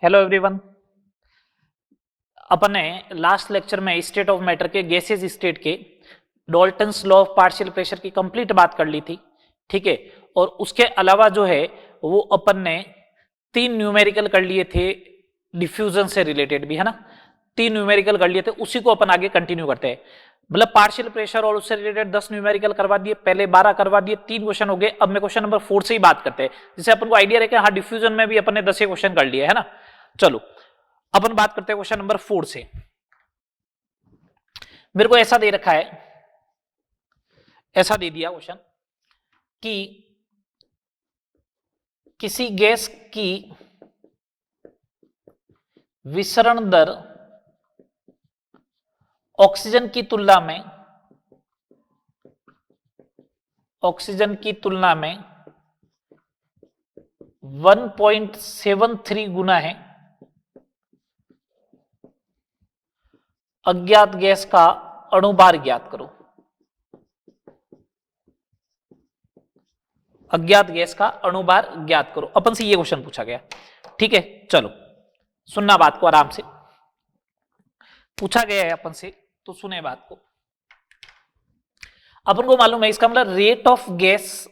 Hello everyone. अपन ने last lecture में स्टेट ऑफ मैटर के गैसेस स्टेट के Dalton's law of partial pressure की कंप्लीट बात कर ली थी, ठीक है। और उसके अलावा जो है वो अपन ने 3 न्यूमेरिकल कर लिए थे डिफ्यूजन से रिलेटेड भी, है ना। 3 न्यूमेरिकल कर लिए थे, उसी को अपन आगे कंटिन्यू करते हैं। मतलब पार्शियल प्रेशर और उससे रिलेटेड 10 न्यूमेरिकल करवा दिए, पहले 12 करवा दिए, 3 क्वेश्चन हो गए। अब मैं क्वेश्चन नंबर 4 से ही बात करते हैं, जिससे अपन को आइडिया रहे कि हाँ डिफ्यूजन में भी अपन ने 10 क्वेश्चन कर लिए, है ना। चलो अपन बात करते हैं क्वेश्चन नंबर 4 से। मेरे को ऐसा दे रखा है, ऐसा दे दिया क्वेश्चन कि किसी गैस की विसरण दर ऑक्सीजन की तुलना में 1.73 गुना है। अज्ञात गैस का अणुभार ज्ञात करो। अज्ञात गैस का अणुभार ज्ञात करो, अपन से ये क्वेश्चन पूछा गया, ठीक है। चलो सुनना बात को आराम से, पूछा गया है अपन से तो सुने बात को। अपन को मालूम है इसका मतलब rate of gas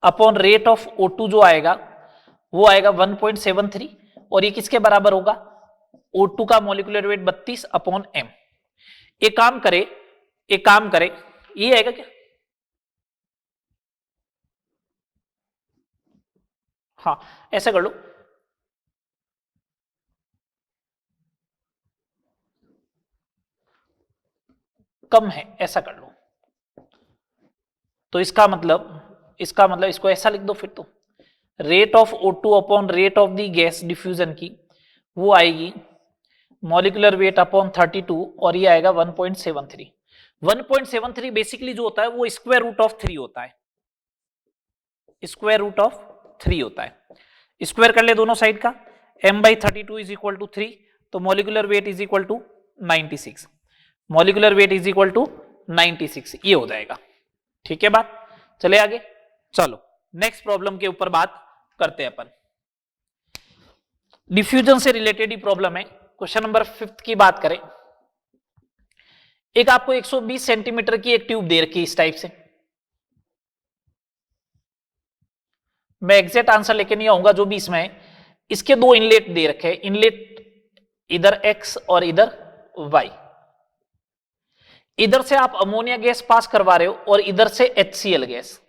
upon rate of O2 जो आएगा वो आएगा 1.73, और ये किसके बराबर होगा? O2 का मॉलिक्यूलर वेट 32 अपॉन m। एक काम करे, ये आएगा क्या? हाँ ऐसा कर लो, कम है ऐसा कर लो। तो इसका मतलब इसको ऐसा लिख दो फिर। तो rate of O2 upon rate of the gas diffusion की वो आएगी मॉलिक्यूलर वेट अपॉन 32, और ये आएगा 1.73। 1.73 बेसिकली जो होता है वो स्क्वायर रूट ऑफ 3 होता है, स्क्वायर रूट ऑफ 3 होता है। स्क्वायर कर ले दोनों साइड का, m/32 इज इक्वल टू 3, तो molecular weight is equal to 96। Molecular weight is equal to 96, ये हो जाएगा, ठीक है। बात चले आगे, चलो नेक्स्ट प्रॉब्लम के ऊपर बात करते हैं अपन। डिफ्यूजन से रिलेटेड ही प्रॉब्लम है। क्वेश्चन नंबर 5 की बात करें। एक आपको 120 सेंटीमीटर की एक ट्यूब दे रखी इस टाइप से। मैं एग्जैक्ट आंसर लेके नहीं आऊंगा जो भी इसमें है। इसके 2 इनलेट दे रखे हैं, इनलेट इधर x और इधर y। इधर से आप अमोनिया गैस पास करवा रहे हो और इधर से HCl गैस,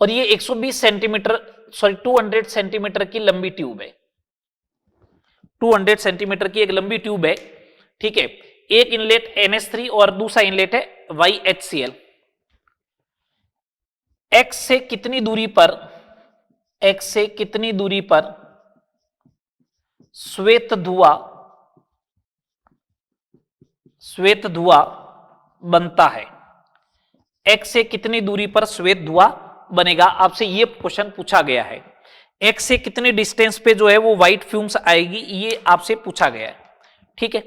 और ये 120 सेंटीमीटर 200 सेंटीमीटर की लंबी ट्यूब है। 200 सेंटीमीटर की एक लंबी ट्यूब है, ठीक है। एक इनलेट NH3 और दूसरा इनलेट है YHCl। x से कितनी दूरी पर श्वेत धुआं बनता है? x से कितनी दूरी पर श्वेत धुआं बनेगा? आपसे ये क्वेश्चन पूछा गया है। x से कितनी डिस्टेंस पे जो है वो व्हाइट फ्यूम्स आएगी, ये आपसे पूछा गया है, ठीक है।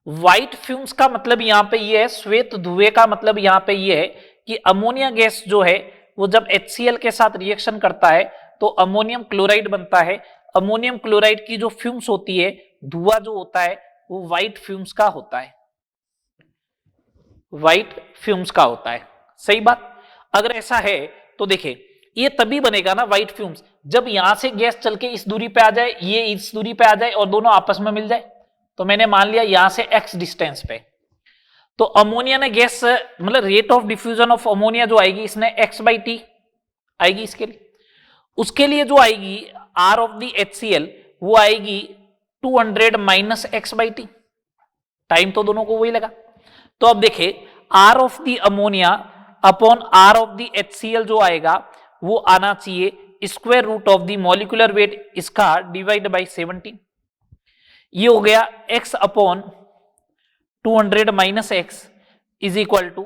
व्हाइट फ्यूम्स का मतलब यहां पे ये है, श्वेत धुएं का मतलब यहां पे ये है कि अमोनिया गैस जो है वो जब HCl के साथ रिएक्शन करता है तो अमोनियम क्लोराइड बनता है। अमोनियम क्लोराइड की जो फ्यूम्स होती है, धुआं जो होता है वो व्हाइट फ्यूम्स का होता है, व्हाइट फ्यूम्स का होता है। सही बात। अगर ऐसा है तो देखिए ये तभी बनेगा ना व्हाइट फ्यूम्स, जब यहां से गैस चल के इस दूरी पे आ जाए, ये इस दूरी पे आ जाए और दोनों आपस में मिल जाए। तो मैंने मान लिया यहां से x डिस्टेंस पे, तो अमोनिया ने गैस मतलब rate of diffusion of ammonia जो आएगी इसने x/t आएगी इसके लिए। उसके लिए जो आएगी R ऑफ दी HCl वो आएगी 200 माइनस x/t। टाइम तो दोनों को वही लगा। तो अब देखे R of the ammonia upon R of the HCl जो आएगा वो आना चाहिए square root of the molecular weight इसका डिवाइड बाई 17। ये हो गया x upon 200 minus x is equal to,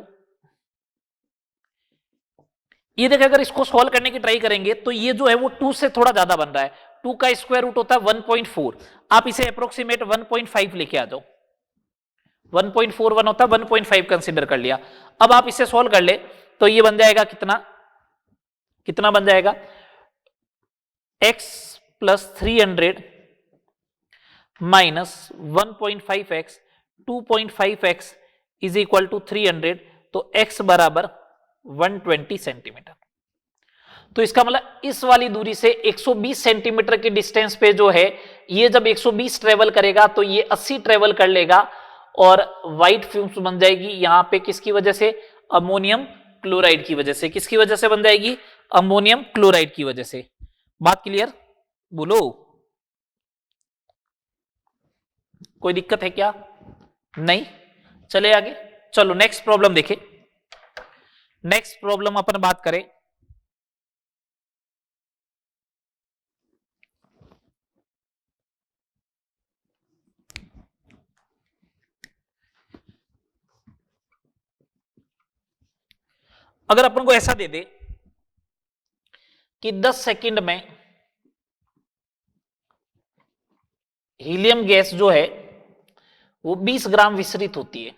ये देखिए अगर इसको सॉल्व करने की ट्राई करेंगे तो ये जो है वो 2 से थोड़ा ज्यादा बन रहा है। 2 का स्क्वायर रूट होता है 1.4, आप इसे अप्रोक्सीमेट 1.5 लेके आ जाओ। 1.41 होता है, 1.5 कंसीडर कर लिया। अब आप इसे सॉल्व कर ले तो ये बन जाएगा कितना बन जाएगा? x plus 300 minus 1.5x 2.5x is equal to 300, तो x बराबर 120 सेंटीमीटर। तो इसका मतलब इस वाली दूरी से 120 सेंटीमीटर के डिस्टेंस पे जो है ये जब 120 ट्रेवल करेगा तो ये 80 ट्रेवल कर लेगा और व्हाइट फ्यूम्स बन जाएगी यहां पे किसकी वजह से, अमोनियम क्लोराइड की वजह से। किसकी वजह से बन जाएगी, अमोनियम क्लोराइड की वजह से। बात क्लियर, बोलो कोई दिक्कत है क्या, नहीं, चले आगे। चलो नेक्स्ट प्रॉब्लम देखें। नेक्स्ट प्रॉब्लम अपन बात करें, अगर अपन को ऐसा दे दे कि 10 सेकंड में हीलियम गैस जो है वो 20 ग्राम विसरित होती है,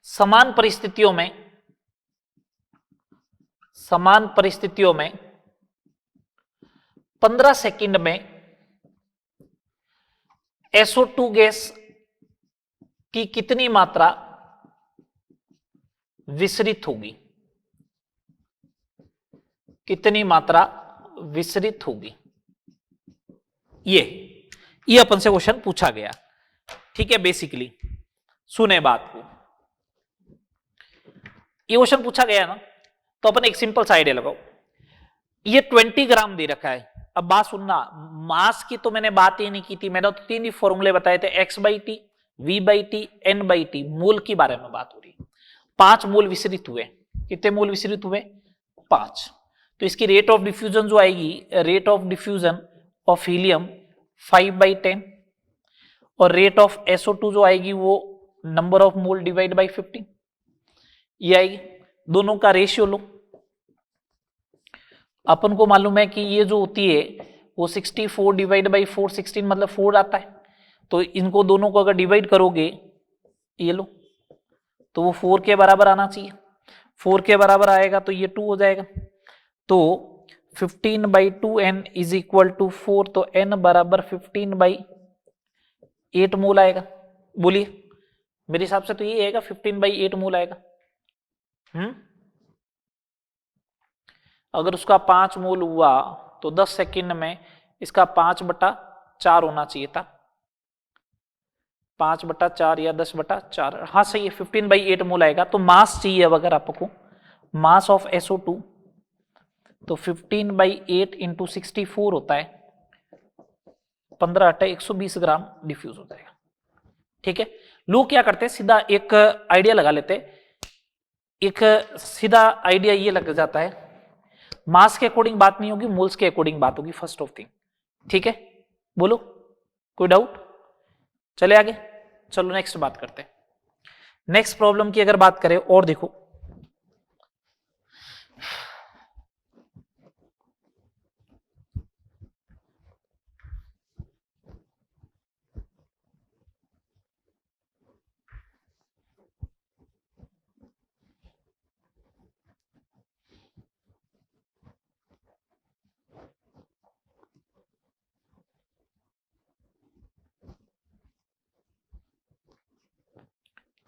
समान परिस्थितियों में 15 सेकंड में SO2 गैस की कितनी मात्रा विसरित होगी, ये अपन से क्वेश्चन पूछा गया। ठीक है, बेसिकली सुने बात को, ये क्वेश्चन पूछा गया ना, तो अपन एक सिंपल सा आइडिया लगाओ। ये 20 ग्राम दे रखा है। अब बात सुनना, मास की तो मैंने बात ही नहीं की थी, मैंने तो 3 ही फॉर्मूले बताए थे, x/t, v/t, n/t। मोल की बारे में बात हो रही। 5 मोल विसरित हुए। कितने मोल विसरित हुए, 5। तो इसकी रेट ऑफ डिफ्यूजन जो आएगी, rate of diffusion of helium 5/10, और रेट ऑफ SO2 जो आएगी वो number of mole divide by 15, ये आएगी। दोनों का रेशियो लो। अपन को मालूम है कि ये जो होती है वो 64 डिवाइड बाई 4, 16 मतलब 4 आता है। तो इनको दोनों को अगर डिवाइड करोगे, ये लो, तो वो 4 के बराबर आना चाहिए। 4 के बराबर आएगा तो ये 2 हो जाएगा। तो 15/2n इज इक्वल टू 4, तो n बराबर 15/8 मोल आएगा। बोलिए, मेरे हिसाब से तो ये आएगा, 15/8 मोल आएगा। अगर उसका 5 मोल हुआ तो 10 सेकंड में इसका 5/4 होना चाहिए था, 5/4 या 10/4। हाँ सही है, 15/8 मोल आएगा। तो मास चाहिए अब अगर आपको, मास ऑफ SO2, तो 15/8 इंटू 64 होता है 15/120 ग्राम डिफ्यूज हो जाएगा। ठीक है, लोग क्या करते हैं, सीधा एक आइडिया लगा लेते हैं। एक सीधा आइडिया ये लग जाता है, मास के अकॉर्डिंग बात नहीं होगी, मोल्स के अकॉर्डिंग बात होगी फर्स्ट ऑफ थिंग। ठीक है, बोलो कोई डाउट, चले आगे। चलो नेक्स्ट बात करते हैं। नेक्स्ट प्रॉब्लम की अगर बात करें और देखो,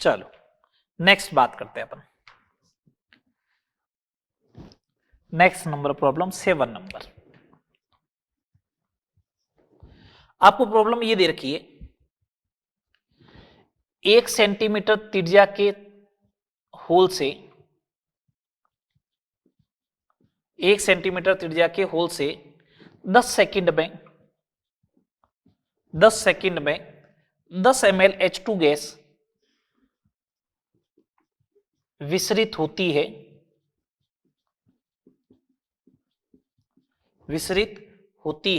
चलो नेक्स्ट बात करते हैं अपन। नेक्स्ट नंबर प्रॉब्लम 7 नंबर। आपको प्रॉब्लम ये दे रखी है, 1 सेंटीमीटर त्रिज्या के होल से 1 सेंटीमीटर त्रिज्या के होल से 10 सेकंड में 10 ml H2 गैस विसरित होती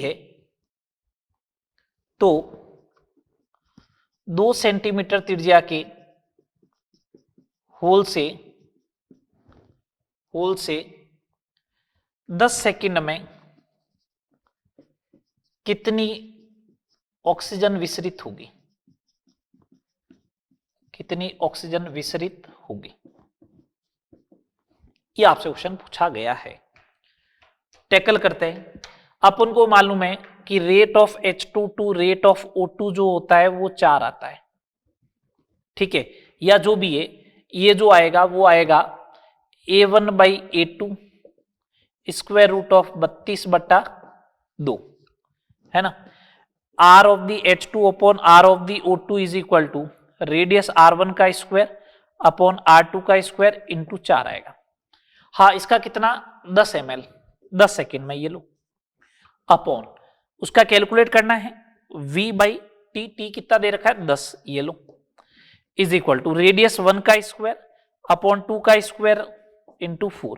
है तो 2 सेंटीमीटर त्रिज्या के होल से 10 सेकंड में कितनी ऑक्सीजन विसरित होगी, ये आपसे क्वेश्चन पूछा गया है। टैकल करते हैं। अपन को मालूम है कि rate of H2 to rate of O2 जो होता है वो 4 आता है, ठीक है, या जो भी है, ये जो आएगा वो आएगा A1/A2 स्क्वायर रूट ऑफ 32/2, है ना। R of the H2 upon R of the O2 is equal to radius R1 का स्क्वायर अपॉन R2 का स्क्वायर इंटू 4 आएगा। हाँ, इसका कितना 10 ml 10 सेकेंड में, ये लो, अपॉन उसका कैलकुलेट करना है V/T, T कितना दे रखा है 10, ये लो, इज इक्वल टू रेडियस 1 का स्क्वायर अपॉन 2 का स्क्वायर इंटू 4,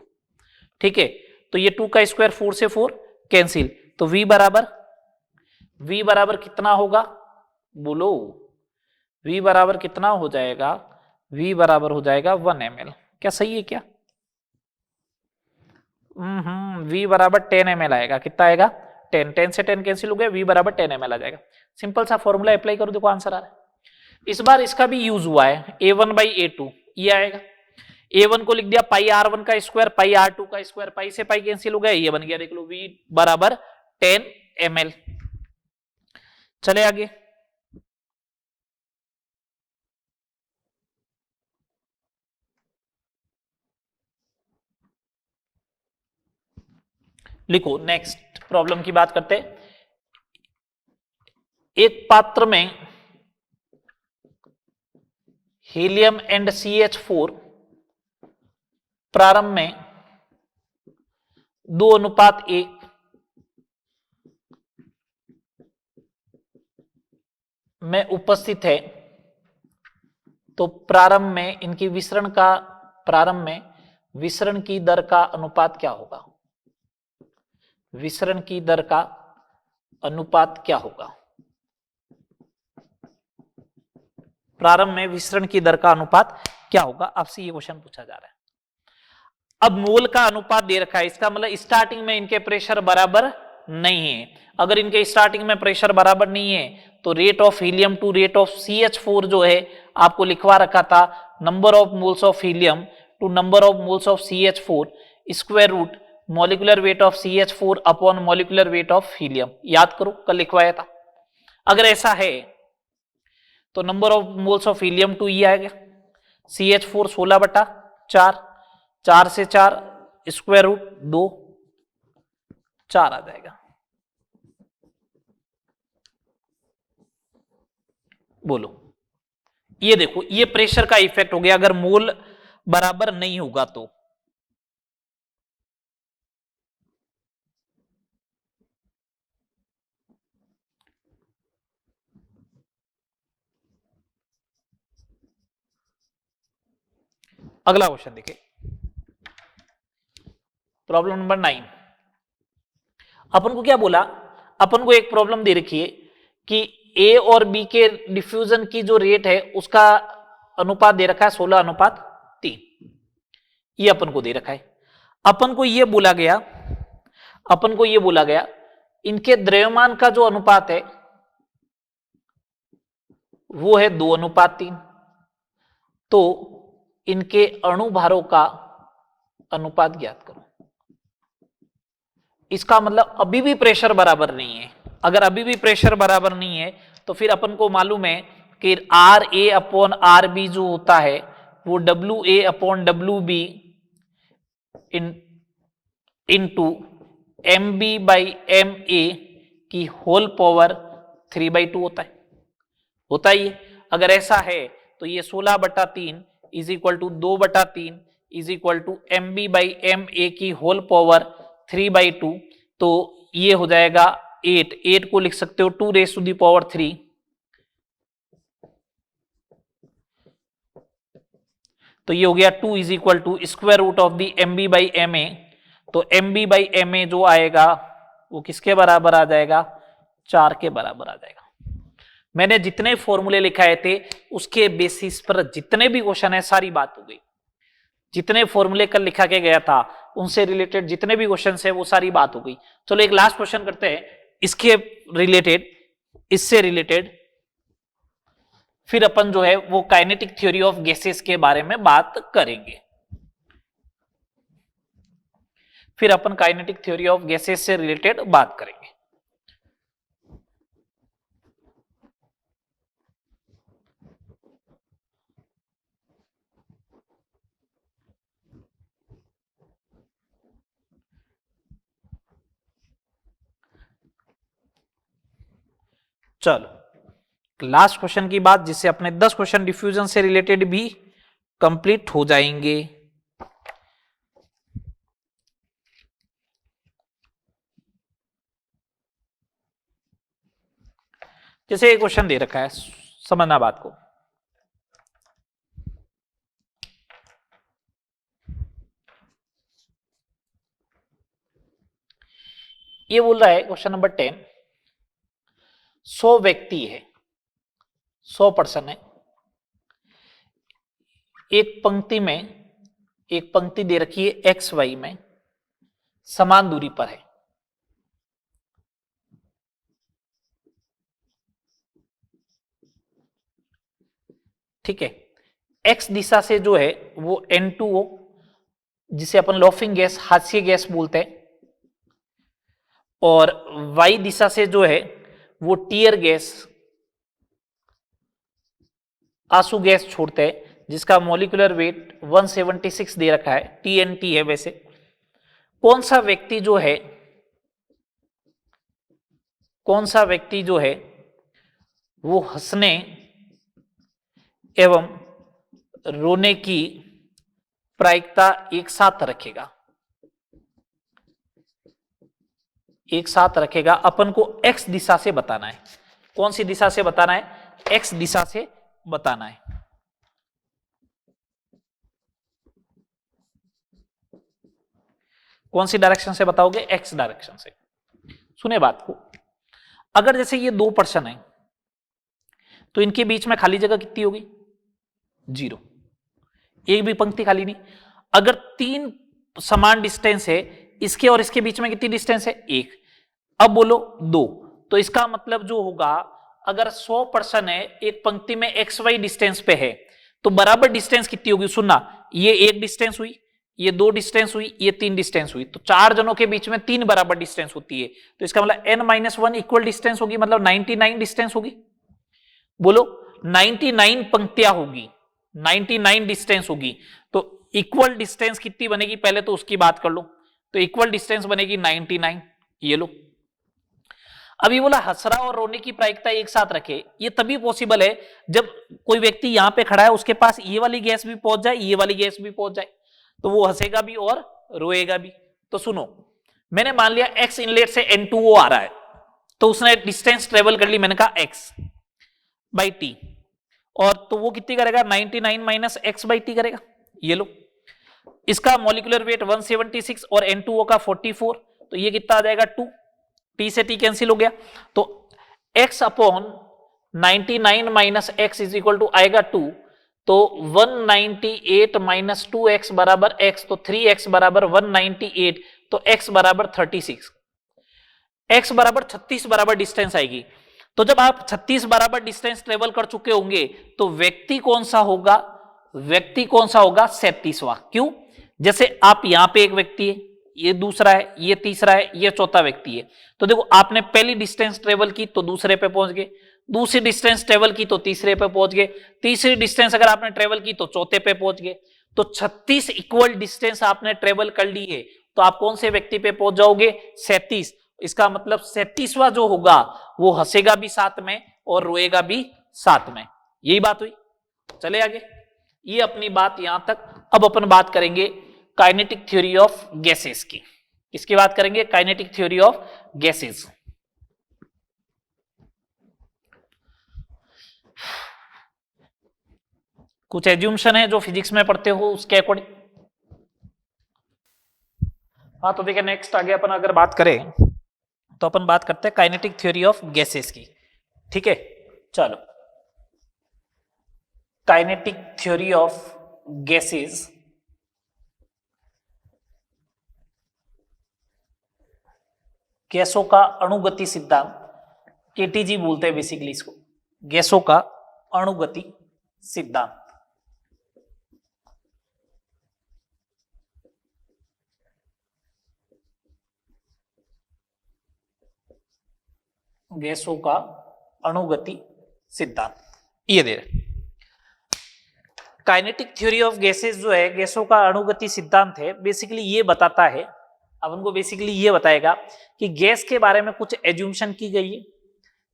ठीक है। तो ये 2 का स्क्वायर 4 से 4 कैंसिल, तो V बराबर कितना होगा, बोलो, V बराबर कितना हो जाएगा, V बराबर हो जाएगा 1 ml। क्या सही है क्या? V बराबर 10 ml आएगा, कितना आएगा 10 से 10 कैंसिल हो गया, V बराबर 10 ml आ जाएगा। सिंपल सा फॉर्मूला अप्लाई करो, देखो आंसर आ रहा है। इस बार इसका भी यूज हुआ है, A1/A2 ये आएगा, A1 को लिख दिया पाई R1 का स्क्वायर पाई R2 का स्क्वायर, पाई से पाई कैंसिल हो गया, ये बन गया, देख लो V बराबर 10 ml। चले आगे, लिखो नेक्स्ट प्रॉब्लम की बात करते हैं। एक पात्र में हीलियम एंड CH4 प्रारंभ में 2:1 में उपस्थित है, तो प्रारंभ में इनकी विसरण की दर का अनुपात क्या होगा? विसरण की दर का अनुपात क्या होगा? प्रारंभ में विसरण की दर का अनुपात क्या होगा, आपसे ये क्वेश्चन पूछा जा रहा है। अब मोल का अनुपात दे रखा है, इसका मतलब स्टार्टिंग में इनके प्रेशर बराबर नहीं है। अगर इनके स्टार्टिंग में प्रेशर बराबर नहीं है तो rate of helium to rate of CH4 जो है आपको लिखवा रखा था, number of moles of helium to number of moles of CH4 square root molecular weight of CH4 upon molecular weight of helium. याद करो, कल लिखवाया था। अगर ऐसा है तो number of moles of helium 2 ये आएगा, CH4 16/4, 4 से 4 स्क्वायर रूट 2, 4 आ जाएगा। बोलो, ये देखो, ये प्रेशर का इफेक्ट हो गया अगर मोल बराबर नहीं होगा तो। अगला क्वेश्चन देखिए, प्रॉब्लम नंबर 9। अपन को क्या बोला, अपन को एक प्रॉब्लम दे रखी है कि A और B के डिफ्यूजन की जो रेट है उसका अनुपात दे रखा है 16:3, ये अपन को दे रखा है। अपन को ये बोला गया इनके द्रव्यमान का जो अनुपात है वो है 2:3, तो इनके अणुभारों का अनुपात ज्ञात करो। इसका मतलब अभी भी प्रेशर बराबर नहीं है। अगर अभी भी प्रेशर बराबर नहीं है तो फिर अपन को मालूम है कि RA अपॉन RB जो होता है वो WA upon WB into MB/MA की होल पावर 3/2 होता ही है। अगर ऐसा है तो ये 16/3 is equal to 2/3 is equal to MB/MA की होल पावर 3/2, तो ये हो जाएगा 8 को लिख सकते हो 2⁻³ तो ये हो गया 2 is equal to square root of the MB/MA। तो MB/MA जो आएगा वो किसके बराबर आ जाएगा, 4 के बराबर आ जाएगा। मैंने जितने फॉर्मूले लिखाए थे उसके बेसिस पर जितने भी क्वेश्चन है सारी बात हो गई। जितने फॉर्मूले कल लिखा के गया था उनसे रिलेटेड जितने भी क्वेश्चन है वो सारी बात हो गई। चलो एक लास्ट क्वेश्चन करते हैं इसके रिलेटेड, इससे रिलेटेड फिर अपन जो है वो काइनेटिक थ्योरी ऑफ गैसेस के बारे में बात करेंगे। फिर अपन काइनेटिक थ्योरी ऑफ गैसेस से रिलेटेड बात करेंगे। चलो लास्ट क्वेश्चन की बात, जिससे अपने 10 क्वेश्चन डिफ्यूजन से रिलेटेड भी कंप्लीट हो जाएंगे। जैसे एक क्वेश्चन दे रखा है, समझना बात को। ये बोल रहा है क्वेश्चन नंबर 10, 100 व्यक्ति है, 100 पर्सन है, एक पंक्ति दे रखी है एक्स वाई में, समान दूरी पर है। ठीक है, एक्स दिशा से जो है वो N2O, जिसे अपन लॉफिंग गैस, हास्य गैस बोलते हैं, और वाई दिशा से जो है वो टीयर गैस, आंसू गैस छोड़ते हैं, जिसका मॉलिक्यूलर वेट 176 दे रखा है, TNT है। वैसे कौन सा व्यक्ति जो है वो हंसने एवं रोने की प्रायिकता एक साथ रखेगा। अपन को एक्स दिशा से बताना है। कौन सी दिशा से बताना है? एक्स दिशा से बताना है। कौन सी डायरेक्शन से बताओगे? एक्स डायरेक्शन से। सुने बात को, अगर जैसे ये 2 पर्सन है तो इनके बीच में खाली जगह कितनी होगी? 0, एक भी पंक्ति खाली नहीं। अगर 3 समान डिस्टेंस है, इसके और इसके बीच में कितनी डिस्टेंस है? 1। अब बोलो 2, तो इसका मतलब जो होगा, अगर 100 पर्सन है, एक पंक्ति में एक्स वाई डिस्टेंस पे है, तो बराबर डिस्टेंस कितनी होगी? सुनना, ये 1 डिस्टेंस हुई, ये 2 डिस्टेंस हुई, ये 3 डिस्टेंस हुई, तो 4 जनों के बीच में 3 बराबर डिस्टेंस होती है। तो इसका मतलब n-1 इक्वल डिस्टेंस होगी, मतलब 99 डिस्टेंस होगी। बोलो 99 पंक्तियां होगी, 99 डिस्टेंस होगी। तो इक्वल डिस्टेंस कितनी बनेगी? पहले तो उसकी बात कर लो। तो इक्वल डिस्टेंस बनेगी 99। ये लो। अभी बोला हंसरा और रोने की प्रायिकता एक साथ रखे। ये तभी पॉसिबल है जब कोई व्यक्ति यहां पे खड़ा है, उसके पास ये वाली गैस भी पहुंच जाए, ये वाली गैस भी पहुंच जाए, तो वो हंसेगा भी और रोएगा भी। तो सुनो, मैंने मान लिया एक्स इनलेट से N2O आ रहा है, तो उसने डिस्टेंस ट्रेवल कर ली, मैंने कहा x बाई टी, और तो वो कितनी करेगा? 99 माइनस एक्स बाई टी करेगा। ये लो, इसका मॉलिक्यूलर वेट 176 और N2O का 44, तो ये कितना आ जाएगा? 2। टी से टी कैंसिल हो गया, तो x upon 99 minus x is equal to आएगा 2। तो 198 माइनस 2x बराबर x, तो 3x बराबर 198, तो x बराबर 36, x बराबर 36 बराबर डिस्टेंस आएगी। तो जब आप 36 बराबर डिस्टेंस ट्रेवल कर चुके होंगे, तो व्यक्ति कौन सा होगा? 37वां। क्यों? जैसे आप यहां पे एक व्यक्ति है, ये दूसरा है, ये तीसरा है, ये चौथा व्यक्ति है। तो देखो, आपने पहली डिस्टेंस ट्रेवल की तो दूसरे पे पहुंच गए, दूसरी डिस्टेंस ट्रेवल की तो तीसरे पे पहुंच गए, तीसरी डिस्टेंस अगर आपने ट्रेवल की तो चौथे पे पहुंच गए। तो 36 इक्वल डिस्टेंस आपने ट्रेवल कर ली है, तो आप कौन से व्यक्ति पे पहुंच जाओगे? 37। इसका मतलब 37वां जो होगा वो हंसेगा भी साथ में और रोएगा भी साथ में। यही बात हुई। चले आगे, ये अपनी बात यहां तक। अब अपन बात करेंगे काइनेटिक थ्योरी ऑफ गैसेस की। किसकी बात करेंगे? Kinetic theory of gases. कुछ एज्यूम्शन है जो फिजिक्स में पढ़ते हो उसके अकॉर्डिंग। हाँ, तो देखिए नेक्स्ट आगे अपन अगर बात करें तो अपन बात करते हैं काइनेटिक थ्योरी ऑफ गैसेस की। ठीक है, चलो, काइनेटिक थ्योरी ऑफ गैसेस गैसों का अणुगति सिद्धांत, केटीजी बोलते हैं बेसिकली इसको, गैसों का अणुगति सिद्धांत। गैसों का अणुगति सिद्धांत ये दे रहे। काइनेटिक थ्योरी ऑफ गैसेस जो है, गैसों का अणुगति सिद्धांत है, बेसिकली ये बताता है, अब उनको बेसिकली ये बताएगा कि गैस के बारे में कुछ एज्यूमशन की गई है,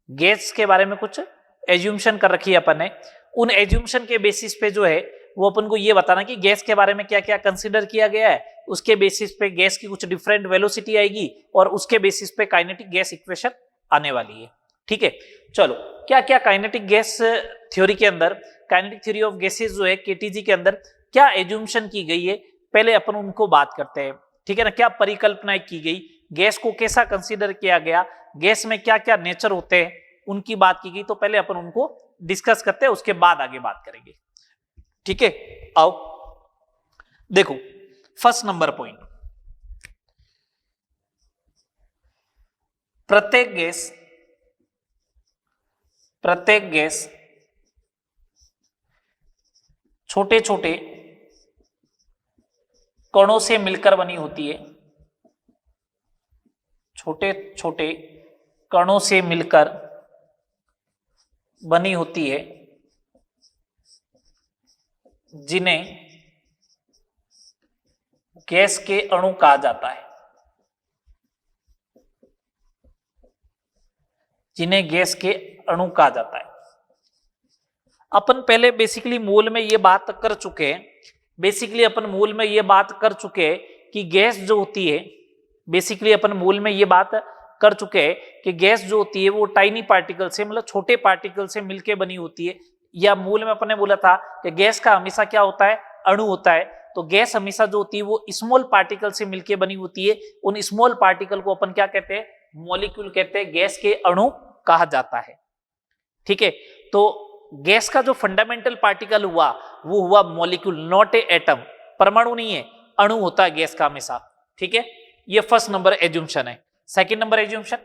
गैस के बारे में कुछ एज्यूमशन कर रखी है अपन ने, उन एज्यूमशन के बेसिस पे जो है वो अपन को ये बताना कि गैस के बारे में क्या क्या कंसीडर किया गया है, उसके बेसिस पे गैस की कुछ डिफरेंट वेलोसिटी आएगी और उसके बेसिस पे काइनेटिक गैस इक्वेशन आने वाली है। ठीक है, चलो क्या क्या काइनेटिक गैस थ्योरी के अंदर, काइनेटिक थ्योरी ऑफ गैसेस जो है केटीजी के अंदर क्या एज्यूमशन की गई है, पहले अपन उनको बात करते हैं। ठीक है ना, क्या परिकल्पनाएं की गई, गैस को कैसा कंसीडर किया गया, गैस में क्या क्या नेचर होते हैं, उनकी बात की गई। तो पहले अपन उनको डिस्कस करते हैं, उसके बाद आगे बात करेंगे। ठीक है, आओ देखो फर्स्ट नंबर पॉइंट, प्रत्येक गैस छोटे छोटे कणों से मिलकर बनी होती है, छोटे छोटे कणों से मिलकर बनी होती है, जिन्हें गैस के अणु कहा जाता है, जिन्हें गैस के अणु कहा जाता है। अपन पहले बेसिकली मूल में ये बात कर चुके हैं, बेसिकली अपन मूल में ये बात कर चुके हैं कि गैस जो होती है, बेसिकली अपन मूल में ये बात कर चुके हैं कि गैस जो होती है वो टाइनी पार्टिकल से, मतलब छोटे पार्टिकल से मिलके बनी होती है। या मूल में अपन ने बोला था कि गैस का हमेशा क्या होता है, अणु होता है। तो गैस हमेशा जो होती है वो स्मॉल पार्टिकल से मिलके बनी होती है। उन स्मॉल पार्टिकल को अपन क्या कहते हैं, मॉलिक्यूल कहते हैं, गैस के अणु कहा जाता है। ठीक है, तो गैस का जो फंडामेंटल पार्टिकल हुआ वो हुआ मॉलिक्यूल, नॉट ए एटम, परमाणु नहीं है, अणु होता है गैस का हमेशा। ठीक है, ये फर्स्ट नंबर एज्यूमशन है। सेकंड नंबर एज्यूमशन,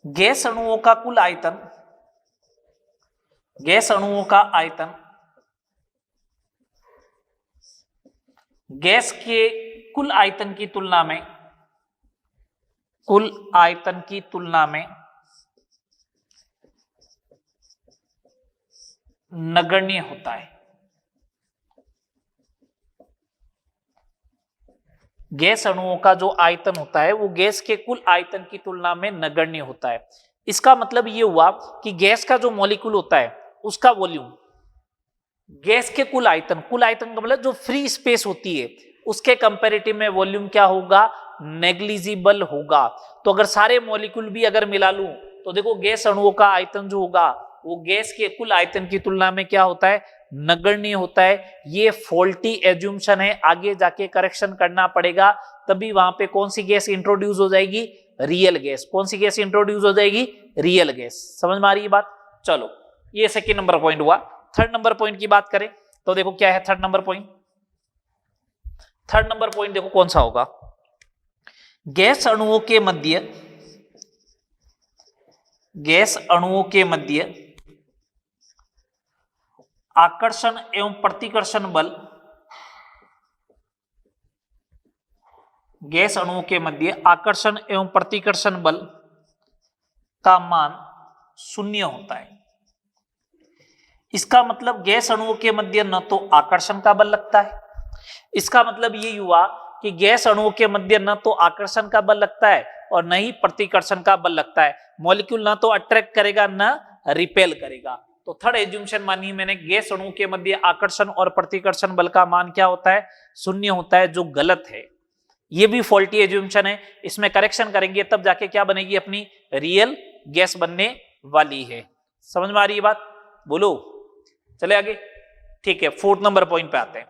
गैस अणुओं का कुल आयतन, गैस अणुओं का आयतन गैस के कुल आयतन की तुलना में, कुल आयतन की तुलना में नगण्य होता है। गैस अणुओं का जो आयतन होता है वो गैस के कुल आयतन की तुलना में नगण्य होता है। इसका मतलब ये हुआ कि गैस का जो मॉलिक्यूल होता है उसका वॉल्यूम गैस के कुल आयतन का मतलब जो फ्री स्पेस होती है उसके कंपैरेटिव में वॉल्यूम क्या होगा, नेग्लिजिबल होगा। तो अगर सारे मॉलिक्यूल भी अगर मिला लूं तो देखो गैस अणुओं का आयतन जो होगा वो गैस के कुल आयतन की तुलना में क्या होता है, नगण्य होता है। ये फॉल्टी एज्यूमशन है, आगे जाके करेक्शन करना पड़ेगा, तभी वहां पे कौन सी गैस इंट्रोड्यूस हो जाएगी, रियल गैस। कौन सी गैस इंट्रोड्यूस हो जाएगी, रियल गैस। समझ में आ रही है बात। चलो ये सेकेंड नंबर पॉइंट हुआ। थर्ड नंबर पॉइंट की बात करें तो देखो क्या है third number point. Third number point देखो कौन सा होगा, गैस अणुओं के मध्य, गैस अणुओं के मध्य आकर्षण एवं प्रतिकर्षण बल, गैस अणुओं के मध्य आकर्षण एवं प्रतिकर्षण बल का मान शून्य होता है। इसका मतलब गैस अणुओं के मध्य न तो आकर्षण का बल लगता है, इसका मतलब ये हुआ कि गैस अणुओं के मध्य न तो आकर्षण का बल लगता है और न ही प्रतिकर्षण का बल लगता है। मॉलिक्यूल ना तो अट्रैक्ट करेगा न रिपेल करेगा। तो थर्ड एज्यूमशन मानी मैंने, गैस अणुओं के मध्य आकर्षण और प्रतिकर्षण बल का मान क्या होता है, शून्य होता है, जो गलत है। ये भी फॉल्टी एज्यूमशन है, इसमें करेक्शन करेंगे तब जाके क्या बनेगी, अपनी रियल गैस बनने वाली है। समझ में आ रही है बात, बोलो चले आगे। ठीक है, फोर्थ नंबर पॉइंट पे आते हैं।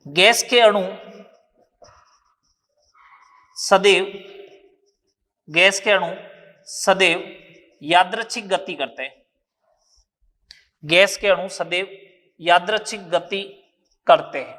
गैस के अणु सदैव, गैस के अणु सदैव यादृच्छिक गति करते हैं। गैस के अणु सदैव यादृच्छिक गति करते हैं।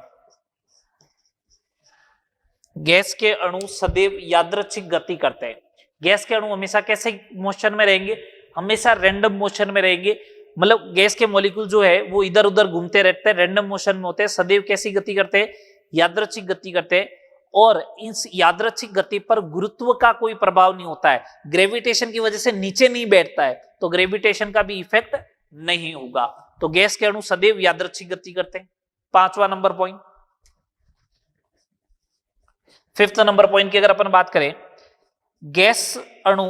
गैस के अणु सदैव यादृच्छिक गति करते हैं। गैस के अणु हमेशा कैसे मोशन में रहेंगे, हमेशा रैंडम मोशन में रहेंगे। मतलब गैस के मॉलिक्यूल जो है वो इधर उधर घूमते रहते हैं, रैंडम मोशन में होते हैं, सदैव कैसी गति करते हैं, यादृच्छिक गति करते हैं, और इस यादृच्छिक गति पर गुरुत्व का कोई प्रभाव नहीं होता है, ग्रेविटेशन की वजह से नीचे नहीं बैठता है, तो ग्रेविटेशन का भी इफेक्ट नहीं होगा। तो गैस के अणु सदैव यादृच्छिक गति करते हैं। 5वां number point. 5th number point की अगर अपन बात करें, गैस अणु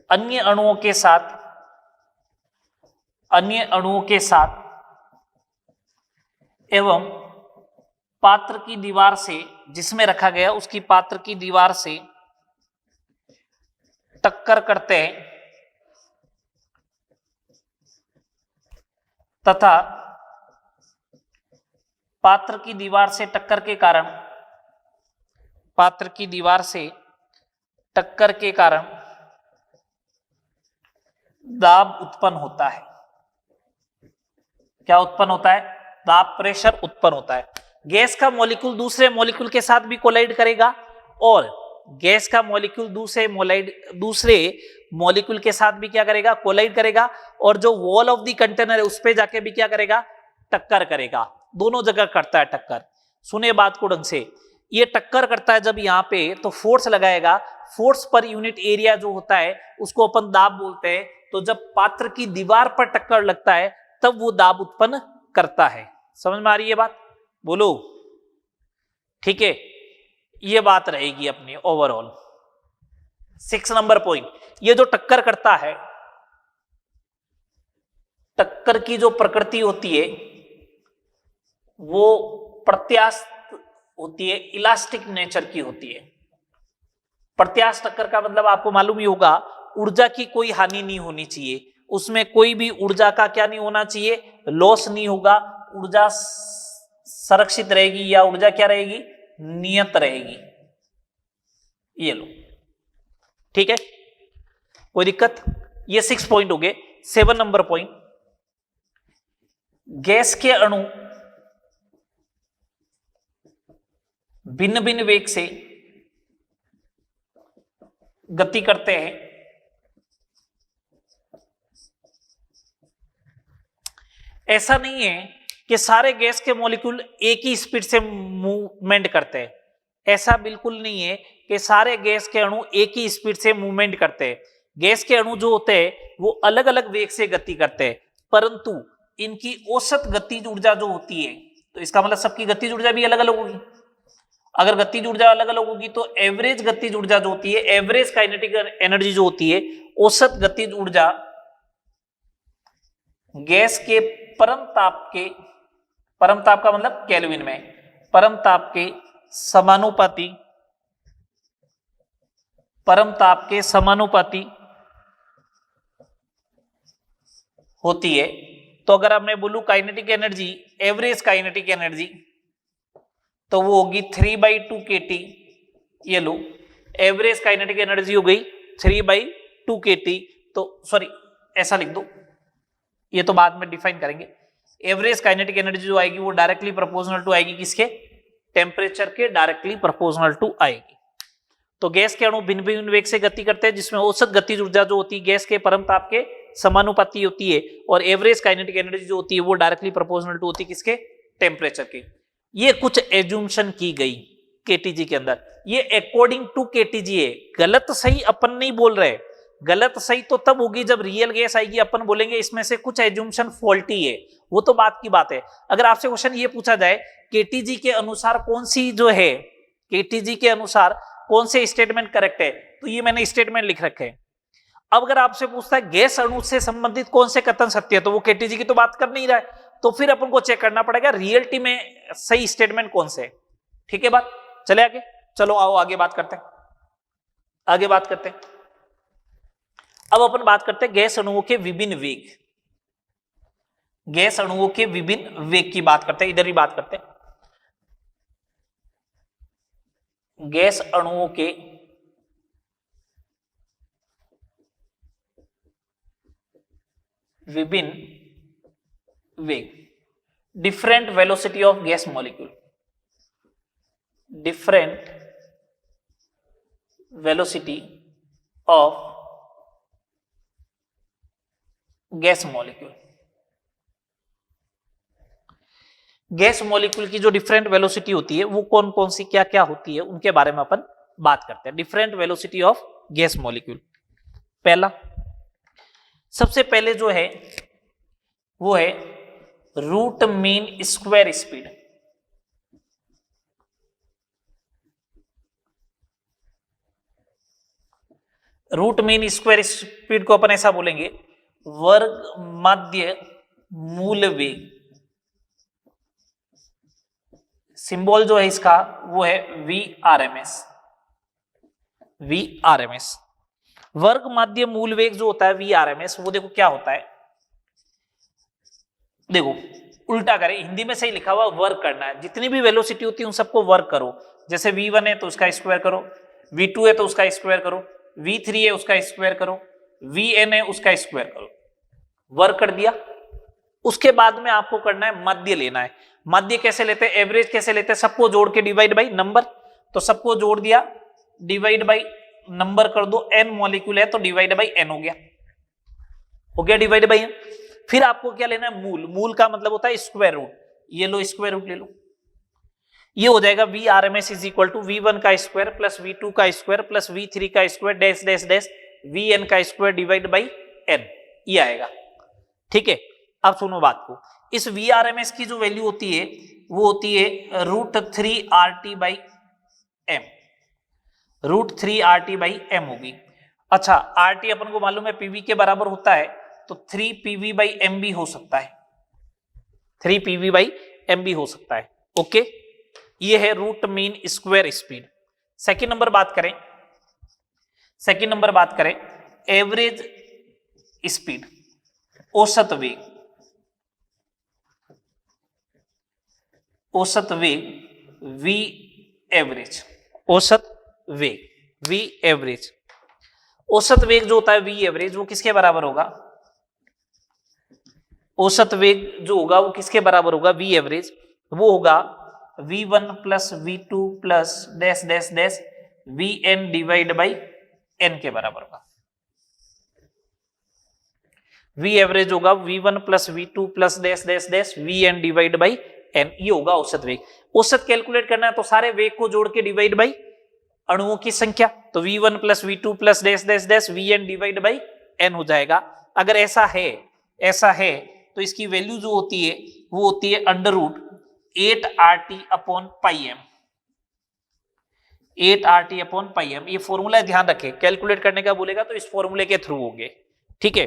अन्य अणुओं के साथ एवं पात्र की दीवार से, जिसमें रखा गया उसकी पात्र की दीवार से टक्कर करते हैं तथा पात्र की दीवार से टक्कर के कारण दाब उत्पन्न होता है। क्या उत्पन्न होता है? दाब, प्रेशर उत्पन्न होता है। गैस का मॉलिक्यूल दूसरे मॉलिक्यूल के साथ भी कोलाइड करेगा, और गैस का मॉलिक्यूल दूसरे मॉलिक्यूल के साथ भी क्या करेगा? कोलाइड करेगा, और जो वॉल ऑफ द कंटेनर है उस पे जाके भी क्या करेगा? टक्कर करेगा। दोनों जगह करता है टक्कर। सुने बात को ढंग से, ये टक्कर करता है जब यहाँ पे, तो फोर्स लगाएगा, फोर्स पर यूनिट एरिया जो होता है उसको अपन दाब बोलते हैं। तो जब पात्र की दीवार पर टक्कर लगता है तब वो दाब उत्पन्न करता है। समझ में आ रही है बात? बोलो। ठीक है, ये बात रहेगी अपनी ओवरऑल। 6 नंबर पॉइंट, ये जो टक्कर करता है, टक्कर की जो प्रकृति होती है वो प्रत्यास्थ होती है, इलास्टिक नेचर की होती है। प्रत्यास्थ टक्कर का मतलब आपको मालूम ही होगा, ऊर्जा की कोई हानि नहीं होनी चाहिए, उसमें कोई भी ऊर्जा का क्या नहीं होना चाहिए? लॉस नहीं होगा, ऊर्जा संरक्षित रहेगी, या ऊर्जा क्या रहेगी? नियत रहेगी। ये लो, ठीक है, कोई दिक्कत? ये 6 पॉइंट हो गए। 7 नंबर पॉइंट, गैस के अणु भिन्न भिन्न वेग से गति करते हैं। ऐसा नहीं है कि सारे गैस के मॉलिक्यूल एक ही स्पीड से मूवमेंट करते हैं। ऐसा बिल्कुल नहीं है कि सारे गैस के अणु एक ही स्पीड से मूवमेंट करते हैं। गैस के अणु जो होते हैं वो अलग अलग वेग से गति करते हैं, परंतु इनकी औसत गतिज ऊर्जा जो होती है, तो इसका मतलब सबकी गतिज ऊर्जा भी अलग अलग होगी। अगर गतिज ऊर्जा अलग अलग होगी तो एवरेज गतिज ऊर्जा जो होती है, एवरेज काइनेटिक एनर्जी जो होती है, औसत गतिज ऊर्जा गैस के परम ताप का मतलब केल्विन में, परम ताप के समानुपाती होती है। तो अगर अब मैं बोलूं kinetic energy, average kinetic energy, तो वो होगी 3/2 kT। ये लो, एवरेज काइनेटिक एनर्जी हो गई 3/2 kT। तो सॉरी, ऐसा लिख दो, ये तो बाद में डिफाइन करेंगे। एवरेज काइनेटिक एनर्जी जो आएगी वो डायरेक्टली प्रोपोर्शनल टू आएगी किसके? टेम्परेचर के डायरेक्टली प्रोपोर्शनल टू आएगी। तो गैस के अणु भिन्न भिन्न वेग से गति करते हैं, जिसमें औसत गतिज ऊर्जा जो होती है गैस के परम ताप के समानुपाती होती है, और एवरेज काइनेटिक एनर्जी जो होती है वो डायरेक्टली प्रोपोर्शनल टू होती है किसके? टेम्परेचर के। ये कुछ एज्यूम्शन की गई केटीजी के अंदर, ये अकॉर्डिंग टू केटीजी है। गलत सही अपन नहीं बोल रहे, गलत सही तो तब होगी जब रियल गैस आएगी, अपन बोलेंगे इसमें से कुछ एज्यूम्शन फॉल्टी है, वो तो बात की बात है। अगर आपसे क्वेश्चन ये पूछा जाए केटीजी के अनुसार कौन सी जो है, केटीजी के अनुसार कौन से स्टेटमेंट करेक्ट है, तो ये मैंने स्टेटमेंट लिख रखे हैं। अब अगर आपसे पूछता है गैस अणु से संबंधित कौन से कथन सत्य है, तो वो केटीजी की तो बात कर नहीं रहा है, तो फिर अपन को चेक करना पड़ेगा रियलिटी में सही स्टेटमेंट कौन से है। ठीक है बात? चले आगे, चलो आओ आगे बात करते हैं, आगे बात करते हैं। अब अपन बात करते हैं गैस अणुओं के विभिन्न वेग, गैस अणुओं के विभिन्न वेग की बात करते हैं, इधर ही बात करते हैं। गैस अणुओं के विभिन्न वेग, different velocity of gas molecule, different velocity of gas molecule. Gas molecule की जो डिफरेंट वेलोसिटी होती है वो कौन कौन सी क्या क्या होती है उनके बारे में अपन बात करते हैं। Different velocity of gas molecule. पहला, सबसे पहले जो है वो है root mean square speed. Root mean square speed को अपन ऐसा बोलेंगे, वर्ग माध्य मूल वेग। सिंबल जो है इसका वो है VRMS। VRMS वर्ग माध्य मूल वेग जो होता है VRMS, वो देखो क्या होता है, देखो उल्टा करें, हिंदी में सही लिखा हुआ वर्क करना है, जितनी भी वेलोसिटी होती है उन सबको वर्क करो। जैसे V1 है तो उसका स्क्वायर करो, V2 है तो उसका स्क्वायर करो, V3 है उसका स्क्वायर करो, Vn है उसका स्क्वायर करो। वर्क कर दिया। उसके बाद में आपको करना है मध्य लेना है। मध्य कैसे लेते हैं, एवरेज कैसे लेते हैं, सबको जोड़ के डिवाइड बाई नंबर। तो सबको जोड़ दिया, डिवाइड बाई नंबर कर दो, n मॉलिक्यूल है तो डिवाइड बाई n हो गया डिवाइड बाई n। फिर आपको क्या लेना है, मूल। मूल का मतलब होता है स्क्वायर रूट। ये लो स्क्वायर रूट ले लो, ये हो जाएगा VRMS is equal to V1 का स्क्वायर प्लस V2 का स्क्वायर प्लस V3 का square dash dash dash Vn का स्क्वायर डिवाइड बाई n, ये आएगा। ठीक है, अब सुनो बात को, इस VRMS की जो वैल्यू होती है वो होती है √3RT बाई m। √3RT/m होगी। अच्छा, RT अपन को मालूम है PV के बराबर होता है, तो 3PV/m भी हो सकता है, 3PV/m भी हो सकता है। ओके, ये है root mean square speed. Second number बात करें एवरेज स्पीड, औसत वेग। औसत वेग V एवरेज, औसत वेग V एवरेज। औसत वेग जो होता है V एवरेज, वो किसके बराबर होगा, औसत वेग जो होगा वो किसके बराबर होगा, V एवरेज, वो होगा V1 plus V2 plus dash dash dash Vn divide by n के बराबर होगा। V एवरेज होगा V1 plus V2 plus dash dash dash Vn divide by n, ये होगा औसत वेग। औसत कैलकुलेट करना है तो सारे वेग को जोड़ के डिवाइड बाई अणुओं की संख्या, तो V1 plus V2 plus dash dash dash Vn divide by n हो जाएगा। अगर ऐसा है तो इसकी वैल्यू जो होती है वो होती है √8RT/m। 8RT/m, ये फॉर्मूला ध्यान रखें, कैलकुलेट करने का बोलेगा तो इस फॉर्मूले के थ्रू होंगे। ठीक है,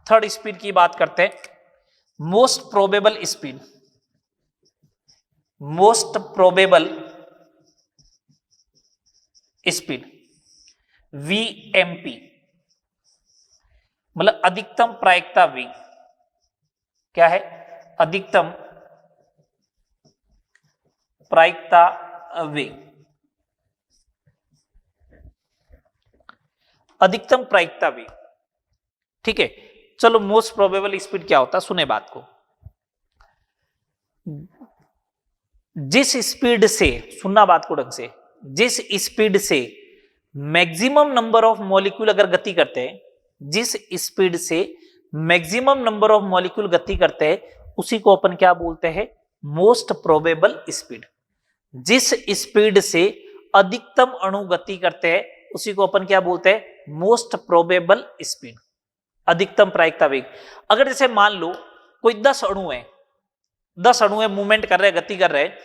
थर्ड स्पीड की बात करते हैं, most probable speed. Most probable speed VMP, मतलब अधिकतम प्रायिकता वेग। क्या है, अधिकतम प्रायिकता वेग। अधिकतम प्रायिकता वेग, ठीक है। चलो, मोस्ट प्रोबेबल स्पीड क्या होता है, सुने बात को। जिस स्पीड से, सुनना बात को ढंग से, जिस स्पीड से मैक्सिमम नंबर ऑफ मॉलिक्यूल अगर गति करते हैं, जिस स्पीड से मैक्सिमम नंबर ऑफ मॉलिक्यूल गति करते हैं, उसी को अपन क्या बोलते हैं, मोस्ट प्रोबेबल स्पीड। जिस स्पीड से अधिकतम अणु गति करते हैं उसी को अपन क्या बोलते हैं, मोस्ट प्रोबेबल स्पीड, अधिकतम प्रायिकता वेग। अगर जैसे मान लो कोई 10 अणु है, 10 अणु है, मूवमेंट कर रहे हैं, गति कर रहे हैं,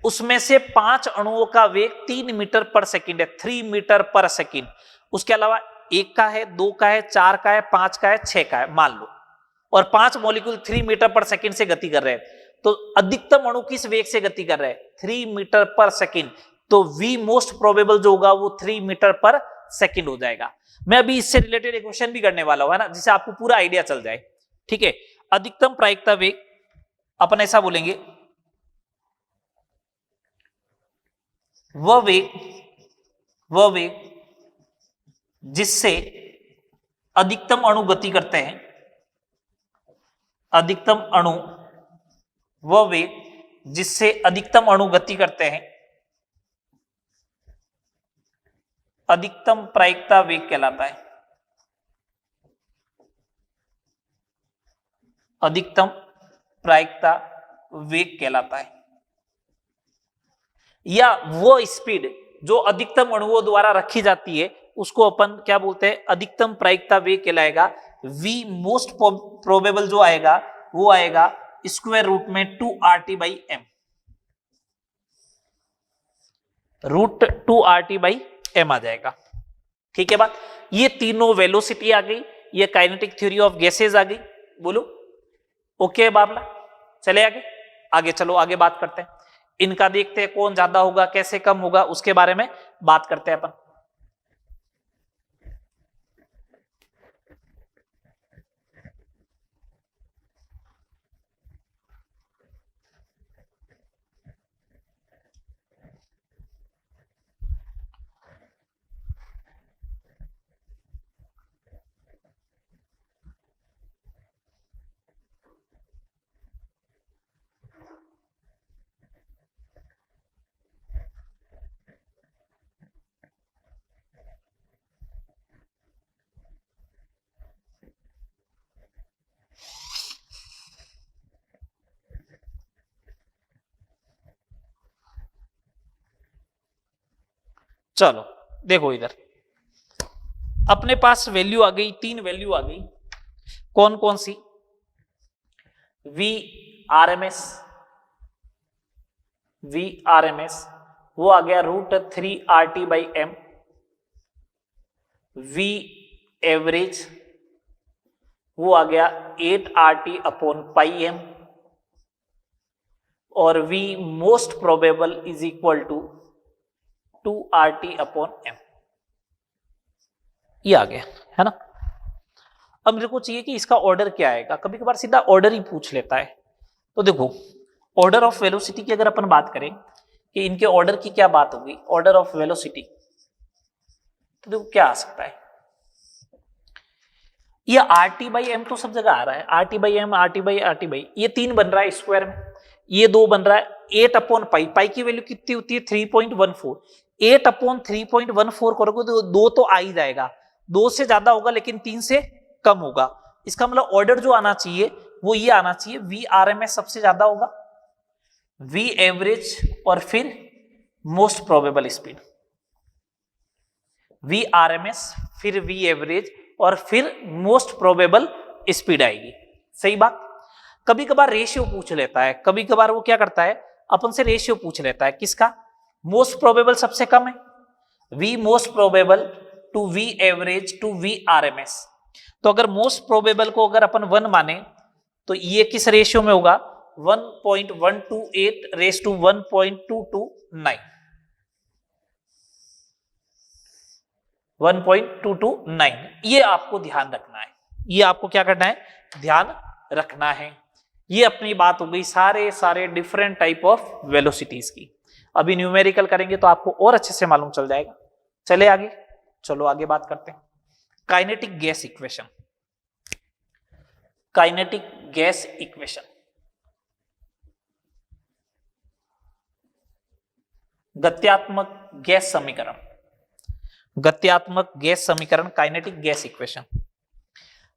उसमें से 5 अणुओं का वेग 3 मीटर पर सेकंड है, 3 मीटर पर सेकंड। उसके अलावा 1 का है, 2 का है, 4 का है, 5 का है, 6 का है, मान लो, और 5 मॉलिक्यूल 3 मीटर पर सेकंड से गति कर रहे हैं, तो अधिकतम अणु किस वेग से गति कर रहे हैं, 3 मीटर पर सेकंड। तो V मोस्ट प्रोबेबल जो होगा वो 3 मीटर पर सेकंड हो जाएगा। मैं अभी इससे रिलेटेड एक क्वेश्चन भी करने वाला हूं, है ना, जिससे आपको पूरा आइडिया चल जाए। ठीक है, अधिकतम प्रायिकता वेग अपन ऐसा बोलेंगे, वह वेग जिससे अधिकतम अणु गति करते हैं, अधिकतम अणु, वह वेग जिससे अधिकतम अणु गति करते हैं, अधिकतम प्रायिकता वेग कहलाता है। अधिकतम प्रायिकता वेग कहलाता है, या वो स्पीड जो अधिकतम अणुओं द्वारा रखी जाती है उसको अपन क्या बोलते हैं, अधिकतम प्रायिकता वेग कहलाएगा। v मोस्ट प्रोबेबल जो आएगा वो आएगा स्क्वायर रूट में 2RT/m, रूट 2RT/m आ जाएगा। ठीक है बात, ये तीनों वेलोसिटी आ गई, ये काइनेटिक थ्योरी ऑफ गैसेज आ गई। बोलो ओके बाबला, चले आगे, आगे चलो आगे बात करते हैं, इनका देखते हैं कौन ज्यादा होगा कैसे कम होगा उसके बारे में बात करते हैं अपन। चलो देखो इधर अपने पास वैल्यू आ गई, तीन वैल्यू आ गई, कौन कौन सी, वी आर एम एस वो आ गया √3RT/m, वी एवरेज वो आ गया 8RT/m, और V most probable is equal to 2RT/m, ये आ गया है ना। अब मेरे को चाहिए कि इसका ऑर्डर क्या आएगा, कभी कभार सीधा ऑर्डर ही पूछ लेता है। तो देखो ऑर्डर ऑफ वेलोसिटी की अगर अपन बात करें कि इनके ऑर्डर की क्या बात होगी, ऑर्डर ऑफ वेलोसिटी, तो देखो क्या आ सकता है, ये RT/m तो सब जगह आ रहा है, RT/m RT/RT, ये 3 बन रहा है स्क्वायर में, ये 2 बन रहा है, 8/पाई, पाई की वैल्यू कितनी होती है 3.14, 8/3.14 करोगे तो 2 तो आ ही जाएगा, 2 से ज्यादा होगा लेकिन 3 से कम होगा। इसका मतलब ऑर्डर जो आना चाहिए वो ये आना चाहिए, VRMS सबसे ज्यादा होगा, V एवरेज और फिर मोस्ट प्रोबेबल स्पीड, VRMS फिर V एवरेज और फिर मोस्ट प्रोबेबल स्पीड आएगी। सही बात। कभी कभार रेशियो पूछ लेता है, कभी कभार वो क्या करता है अपन से रेशियो पूछ लेता है, किसका, मोस्ट प्रोबेबल सबसे कम है, V most probable to V average to VRMS। तो अगर मोस्ट प्रोबेबल को अगर अपन 1 माने तो ये किस रेशियो में होगा, 1.128:1.229, 1.229, ये आपको ध्यान रखना है, ये आपको क्या करना है, ध्यान रखना है। ये अपनी बात हो गई सारे डिफरेंट टाइप ऑफ वेलोसिटीज की। अभी न्यूमेरिकल करेंगे तो आपको और अच्छे से मालूम चल जाएगा। चले आगे, चलो आगे बात करते हैं, kinetic gas equation, kinetic gas equation, गत्यात्मक गैस समीकरण, गत्यात्मक गैस समीकरण, काइनेटिक गैस इक्वेशन।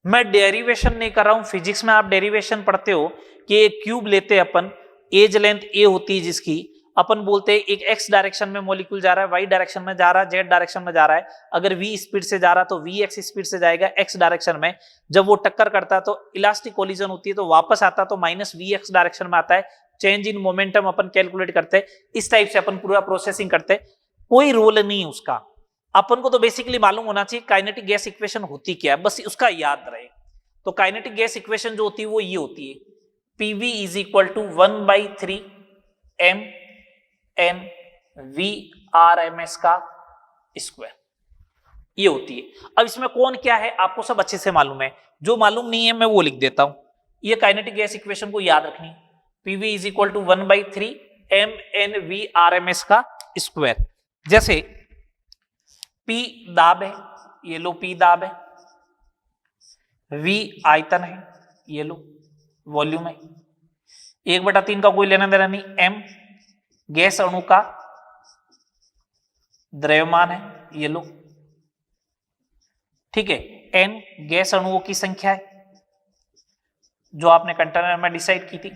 मैं डेरिवेशन नहीं कर रहा हूं, फिजिक्स में आप डेरिवेशन पढ़ते हो कि एक क्यूब लेते हैं अपन, एज लेंथ ए होती है जिसकी, अपन बोलते हैं एक एक्स डायरेक्शन में मॉलिक्यूल जा रहा है, वाई डायरेक्शन में जा रहा है, जेड डायरेक्शन में जा रहा है, अगर वी स्पीड से जा रहा तो वी एक्स स्पीड से जाएगा एक्स डायरेक्शन में, जब वो टक्कर करता है तो इलास्टिक कोलिजन होती है तो वापस आता तो -vx डायरेक्शन में आता है, change in momentum upon calculate करते हैं, इस टाइप से अपन पूरा प्रोसेसिंग करते हैं, कोई रोल नहीं उसका, अपन को तो बेसिकली मालूम होना चाहिए काइनेटिक गैस इक्वेशन होती क्या है, बस उसका याद रहे। तो काइनेटिक गैस इक्वेशन जो होती है वो ये होती है, PV is equal to 1/3 mn/VRMS का स्क्वायर, ये होती है। अब इसमें कौन क्या है आपको सब अच्छे से मालूम है, जो मालूम नहीं है मैं वो लिख देता हूं, ये काइनेटिक गैस इक्वेशन को याद रखनी, PV is equal to 1/3 mn/VRMS का स्क्वायर। जैसे P दाब है, ये लो P दाब है, V आयतन है, ये लो वॉल्यूम है, 1/3 का कोई लेना देना नहीं, M गैस अणु का द्रव्यमान है, ये लो, ठीक है, N गैस अणुओं की संख्या है, जो आपने कंटेनर में डिसाइड की थी।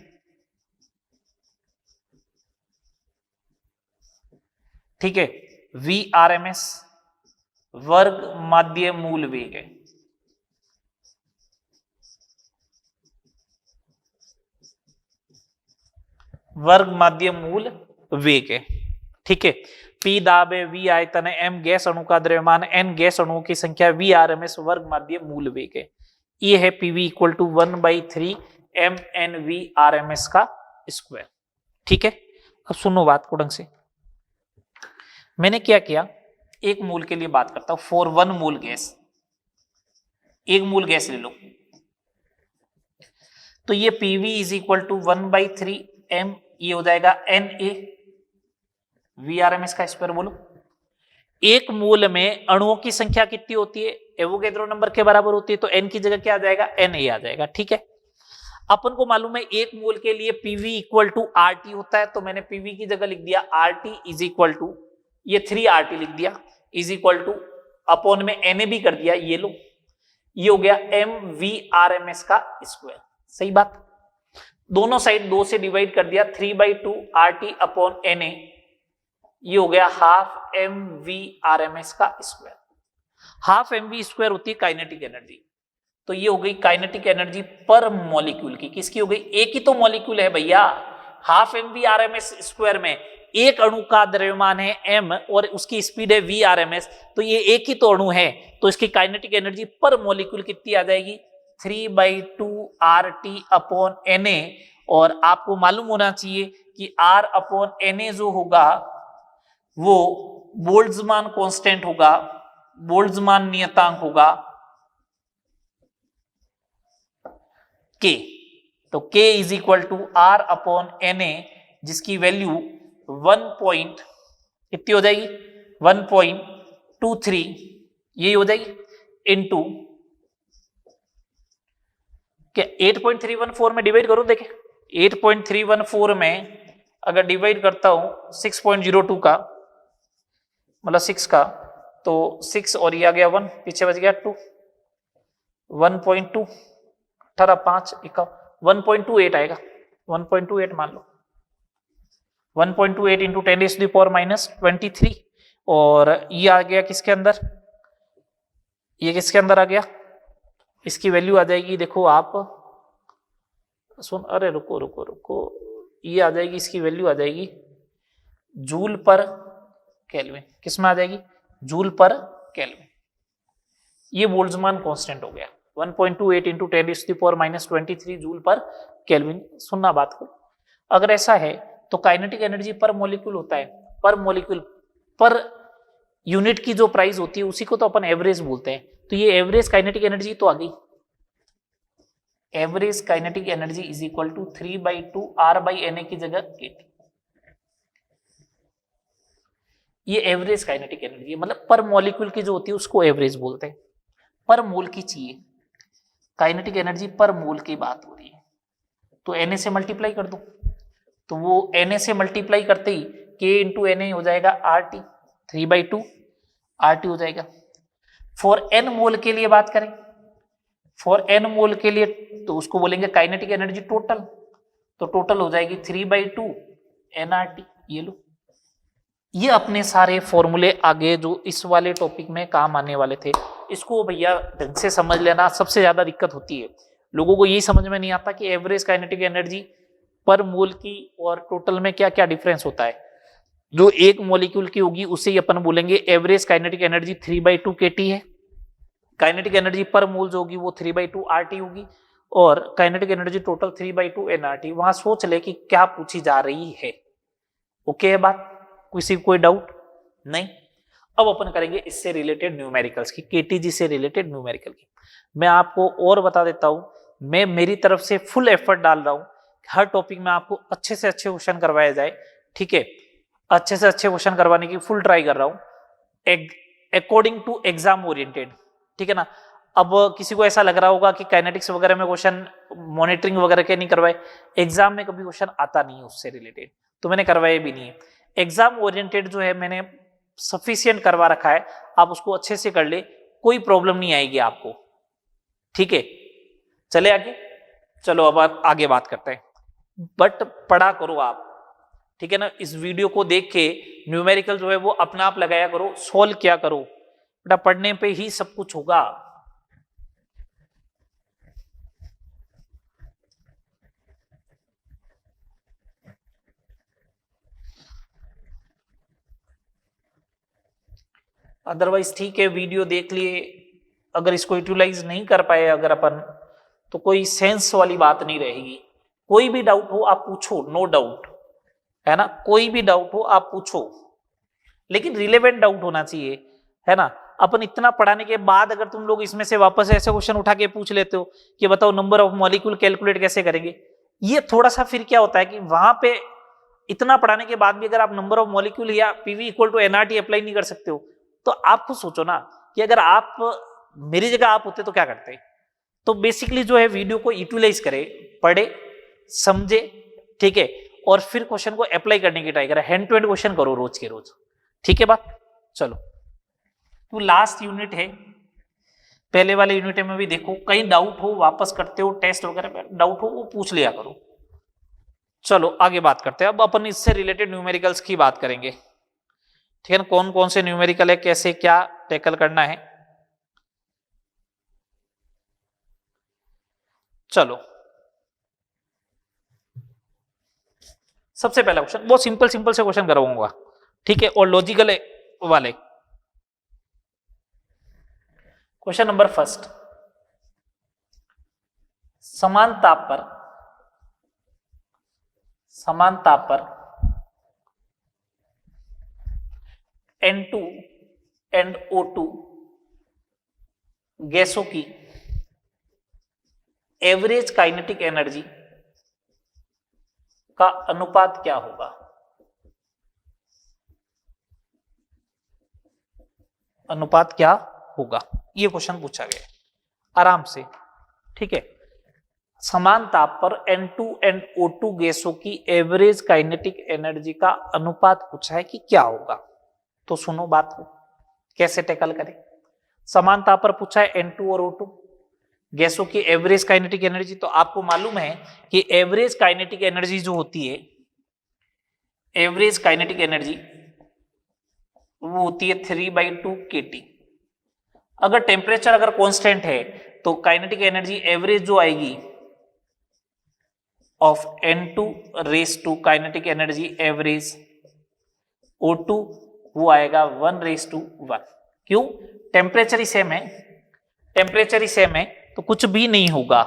ठीक है, VRMS वर्ग माध्य मूल वेग है। वर्ग माध्य मूल वेग है। ठीक है, P दाब है, V आयतन है, M गैस अणु का द्रव्यमान, N गैस अणुओं की संख्या, VRMS वर्ग माध्य मूल वेग है। ये है PV इक्वल टू 1/3 MnVRMS का स्क्वायर। ठीक है, अब सुनो बात को ढंग से। मैंने क्या किया, एक मोल के लिए बात करता हूं, फॉर 1 मोल गैस, एक मोल गैस ले लो, तो ये PV is equal to 1/3 M, ये हो जाएगा Na VRMS का स्क्वायर। बोलो, एक मोल में अणुओं की संख्या कितनी होती है, एवोगैड्रो नंबर के बराबर होती है, तो N की जगह क्या आ जाएगा, Na आ जाएगा। ठीक है, अपन को मालूम है एक मोल के लिए PV इक्वल टू RT होता है, तो मैंने PV की जगह लिख दिया RT इज इक्वल टू, ये 3RT लिख दिया, इज इक्वल टू अपॉन में Na भी कर दिया, ये लो, ये हो गया MVRMS का स्क्वायर। सही बात, दोनों साइड 2 से डिवाइड कर दिया, 3/2 RT अपॉन Na, ये हो गया हाफ MVRMS का स्क्वायर। हाफ MV स्क्वायर होती है काइनेटिक एनर्जी, तो ये हो गई काइनेटिक एनर्जी पर मॉलिक्यूल की। किसकी हो गई, एक ही तो मॉलिक्यूल है भैया। हाफ MVRMS स्क्वायर में एक अणु का द्रव्यमान है M और उसकी स्पीड है VRMS, तो ये एक ही तो अणु है, तो इसकी काइनेटिक एनर्जी पर मॉलिक्यूल कितनी आ जाएगी, 3/2 RT अपॉन Na। और आपको मालूम होना चाहिए कि R अपॉन Na जो होगा वो बोल्ट्जमान कांस्टेंट होगा, बोल्ट्जमान नियतांक होगा K, तो K is equal to R upon Na, जिसकी वैल्यू 1 कितनी हो जाएगी, 1.23 ये हो जाएगी, इनटू क्या 8.314 में डिवाइड करो। देखे 8.314 में अगर डिवाइड करता हूं 6.02 का, मतलब 6 का, तो 6 और ये आ गया 1, पीछे बच गया 2, 1.2 18 5 1.28 आएगा, 1.28 मान लो, 1.28 इंटू 10⁻⁻23, और ये आ गया किसके अंदर, ये किसके अंदर आ गया, इसकी वैल्यू आ जाएगी, देखो आप सुन, अरे रुको रुको रुको, ये आ जाएगी, इसकी वैल्यू आ जाएगी जूल पर केल्विन। किस में आ जाएगी, जूल पर केल्विन। ये बोल्ट्जमान कांस्टेंट हो गया, 1.28 इंटू 10⁻⁻23 जूल पर केल्विन। सुनना बात को, अगर ऐसा है तो काइनेटिक एनर्जी पर मॉलिक्यूल होता है, पर मॉलिक्यूल पर यूनिट की जो प्राइस होती है उसी को तो अपन एवरेज बोलते हैं, तो ये एवरेज काइनेटिक एनर्जी तो आ गई, average kinetic energy is equal to 3/2 R/Na की जगह KT। ये एवरेज काइनेटिक एनर्जी है, मतलब पर मॉलिक्यूल की जो होती है उसको एवरेज बोलते हैं। पर मोल की चाहिए, काइनेटिक एनर्जी पर मोल की बात हो रही है, तो Na से मल्टीप्लाई कर दो, तो वो Na से मल्टीप्लाई करते ही K इंटू Na हो जाएगा RT, 3/2 RT हो जाएगा। फॉर N मोल के लिए बात करें, फॉर N मोल के लिए तो उसको बोलेंगे काइनेटिक एनर्जी टोटल, तो टोटल हो जाएगी 3/2 nRT। ये लो, ये अपने सारे फॉर्मूले आगे जो इस वाले टॉपिक में काम आने वाले थे, इसको भैया ढंग से समझ लेना। सबसे ज्यादा दिक्कत होती है लोगों को, यही समझ में नहीं आता कि एवरेज काइनेटिक एनर्जी पर मोल की और टोटल में क्या क्या डिफरेंस होता है। जो एक मॉलिक्यूल की होगी उसे ही अपन बोलेंगे एवरेज काइनेटिक एनर्जी 3/2 KT है, काइनेटिक एनर्जी पर मोल जो होगी वो 3/2 RT होगी, और काइनेटिक एनर्जी टोटल 3/2 nRT। वहां सोच ले कि क्या पूछी जा रही है। ओके है बात, किसी कोई डाउट नहीं। अब अपन करेंगे इससे रिलेटेड न्यूमेरिकल्स की, KTG से रिलेटेड न्यूमेरिकल की। मैं आपको और बता देता हूं, मैं मेरी तरफ से फुल एफर्ट डाल रहा हूं, हर टॉपिक में आपको अच्छे से अच्छे क्वेश्चन करवाया जाए। ठीक है, अच्छे से अच्छे क्वेश्चन करवाने की फुल ट्राई कर रहा हूं अकॉर्डिंग टू एग्जाम ओरिएंटेड। ठीक है ना। अब किसी को ऐसा लग रहा होगा कि काइनेटिक्स वगैरह में क्वेश्चन मॉनिटरिंग वगैरह के नहीं करवाए, एग्जाम में कभी क्वेश्चन आता नहीं है उससे रिलेटेड, तो मैंने करवाए भी नहीं है। एग्जाम ओरिएंटेड जो है मैंने सफिशिएंट करवा रखा है, आप उसको अच्छे से कर ले, कोई प्रॉब्लम नहीं आएगी आपको। ठीक है, चले आगे। चलो अब आगे बात करते हैं, बट पढ़ा करो आप, ठीक है ना। इस वीडियो को देख के न्यूमेरिकल जो है वो अपना आप लगाया करो, सोल्व किया करो, बेटा पढ़ने पे ही सब कुछ होगा। अदरवाइज ठीक है, वीडियो देख लिए, अगर इसको यूटिलाइज नहीं कर पाए अगर अपन, तो कोई सेंस वाली बात नहीं रहेगी। कोई भी डाउट हो आप पूछो, नो डाउट, है ना, कोई भी डाउट हो आप पूछो, लेकिन रिलेवेंट डाउट होना चाहिए, है ना। अपन इतना पढ़ाने के बाद अगर तुम लोग इसमें से वापस ऐसे क्वेश्चन उठा के पूछ लेते हो कि बताओ नंबर ऑफ मॉलिक्यूल कैलकुलेट कैसे करेंगे, ये थोड़ा सा फिर क्या होता है कि वहां पे इतना पढ़ाने के बाद भी अगर आप नंबर ऑफ मॉलिक्यूल या PV equal to NRT apply नहीं कर सकते हो, तो आप खुद सोचो ना कि अगर आप मेरी जगह आप होते तो क्या करते। तो बेसिकली जो है वीडियो को यूटिलाइज करे, पढ़े, समझे, ठीक है, और फिर क्वेश्चन को अप्लाई करने की ट्राई करें, हैंड टू हैंड क्वेश्चन करो रोज के रोज, ठीक है बात। चलो तो लास्ट यूनिट है, पहले वाले यूनिट में भी देखो, कहीं डाउट हो वापस करते हो, टेस्ट वगैरह में डाउट हो वो पूछ लिया करो। चलो आगे बात करते हैं, अब अपन इससे रिलेटेड न्यूमेरिकल्स की बात करेंगे, ठीक है ना, कौन कौन से न्यूमेरिकल है, कैसे क्या टैकल करना है। चलो सबसे पहला क्वेश्चन बहुत सिंपल सिंपल से क्वेश्चन करवाऊंगा, ठीक है, और लॉजिकल वाले। क्वेश्चन नंबर फर्स्ट, समान ताप पर N2 एंड O2 गैसों की एवरेज काइनेटिक एनर्जी का अनुपात क्या होगा। अनुपात क्या होगा, ये क्वेश्चन पूछा गया आराम से, ठीक है। समान ताप पर N2 एंड O2 गैसों की एवरेज काइनेटिक एनर्जी का अनुपात पूछा है कि क्या होगा। तो सुनो बात को कैसे टैकल करें। समान ताप पर पूछा है N2 और O2 गैसों की एवरेज काइनेटिक एनर्जी, तो आपको मालूम है कि एवरेज काइनेटिक एनर्जी जो होती है, एवरेज काइनेटिक एनर्जी वो होती है 3/2 kT। अगर टेम्परेचर अगर कांस्टेंट है तो काइनेटिक एनर्जी एवरेज जो आएगी of N2 ratio kinetic energy average O2 वो आएगा 1:1। क्यों, टेम्परेचर ही सेम है, टेम्परेचर ही सेम है, तो कुछ भी नहीं होगा,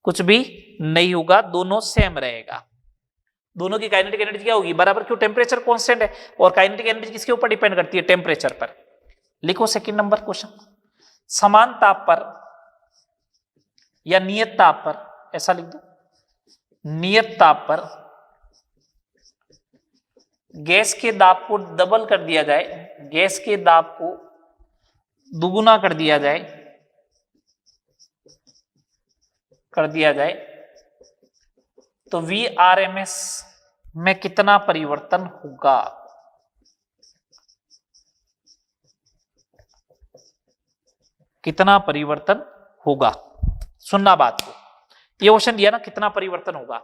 कुछ भी नहीं होगा, दोनों सेम रहेगा। दोनों की काइनेटिक एनर्जी क्या होगी, बराबर, क्यों, टेम्परेचर कांस्टेंट है, और काइनेटिक एनर्जी किसके ऊपर डिपेंड करती है, टेम्परेचर पर। लिखो सेकंड नंबर क्वेश्चन, समान ताप पर या नियत ताप पर, ऐसा लिख दो, नियत ताप पर गैस के दाब को डबल कर दिया जाए, गैस के दाब को दुगुना कर दिया जाए, तो VRMS में कितना परिवर्तन होगा। कितना परिवर्तन होगा, सुनना बात को, ये क्वेश्चन दिया ना, कितना परिवर्तन होगा।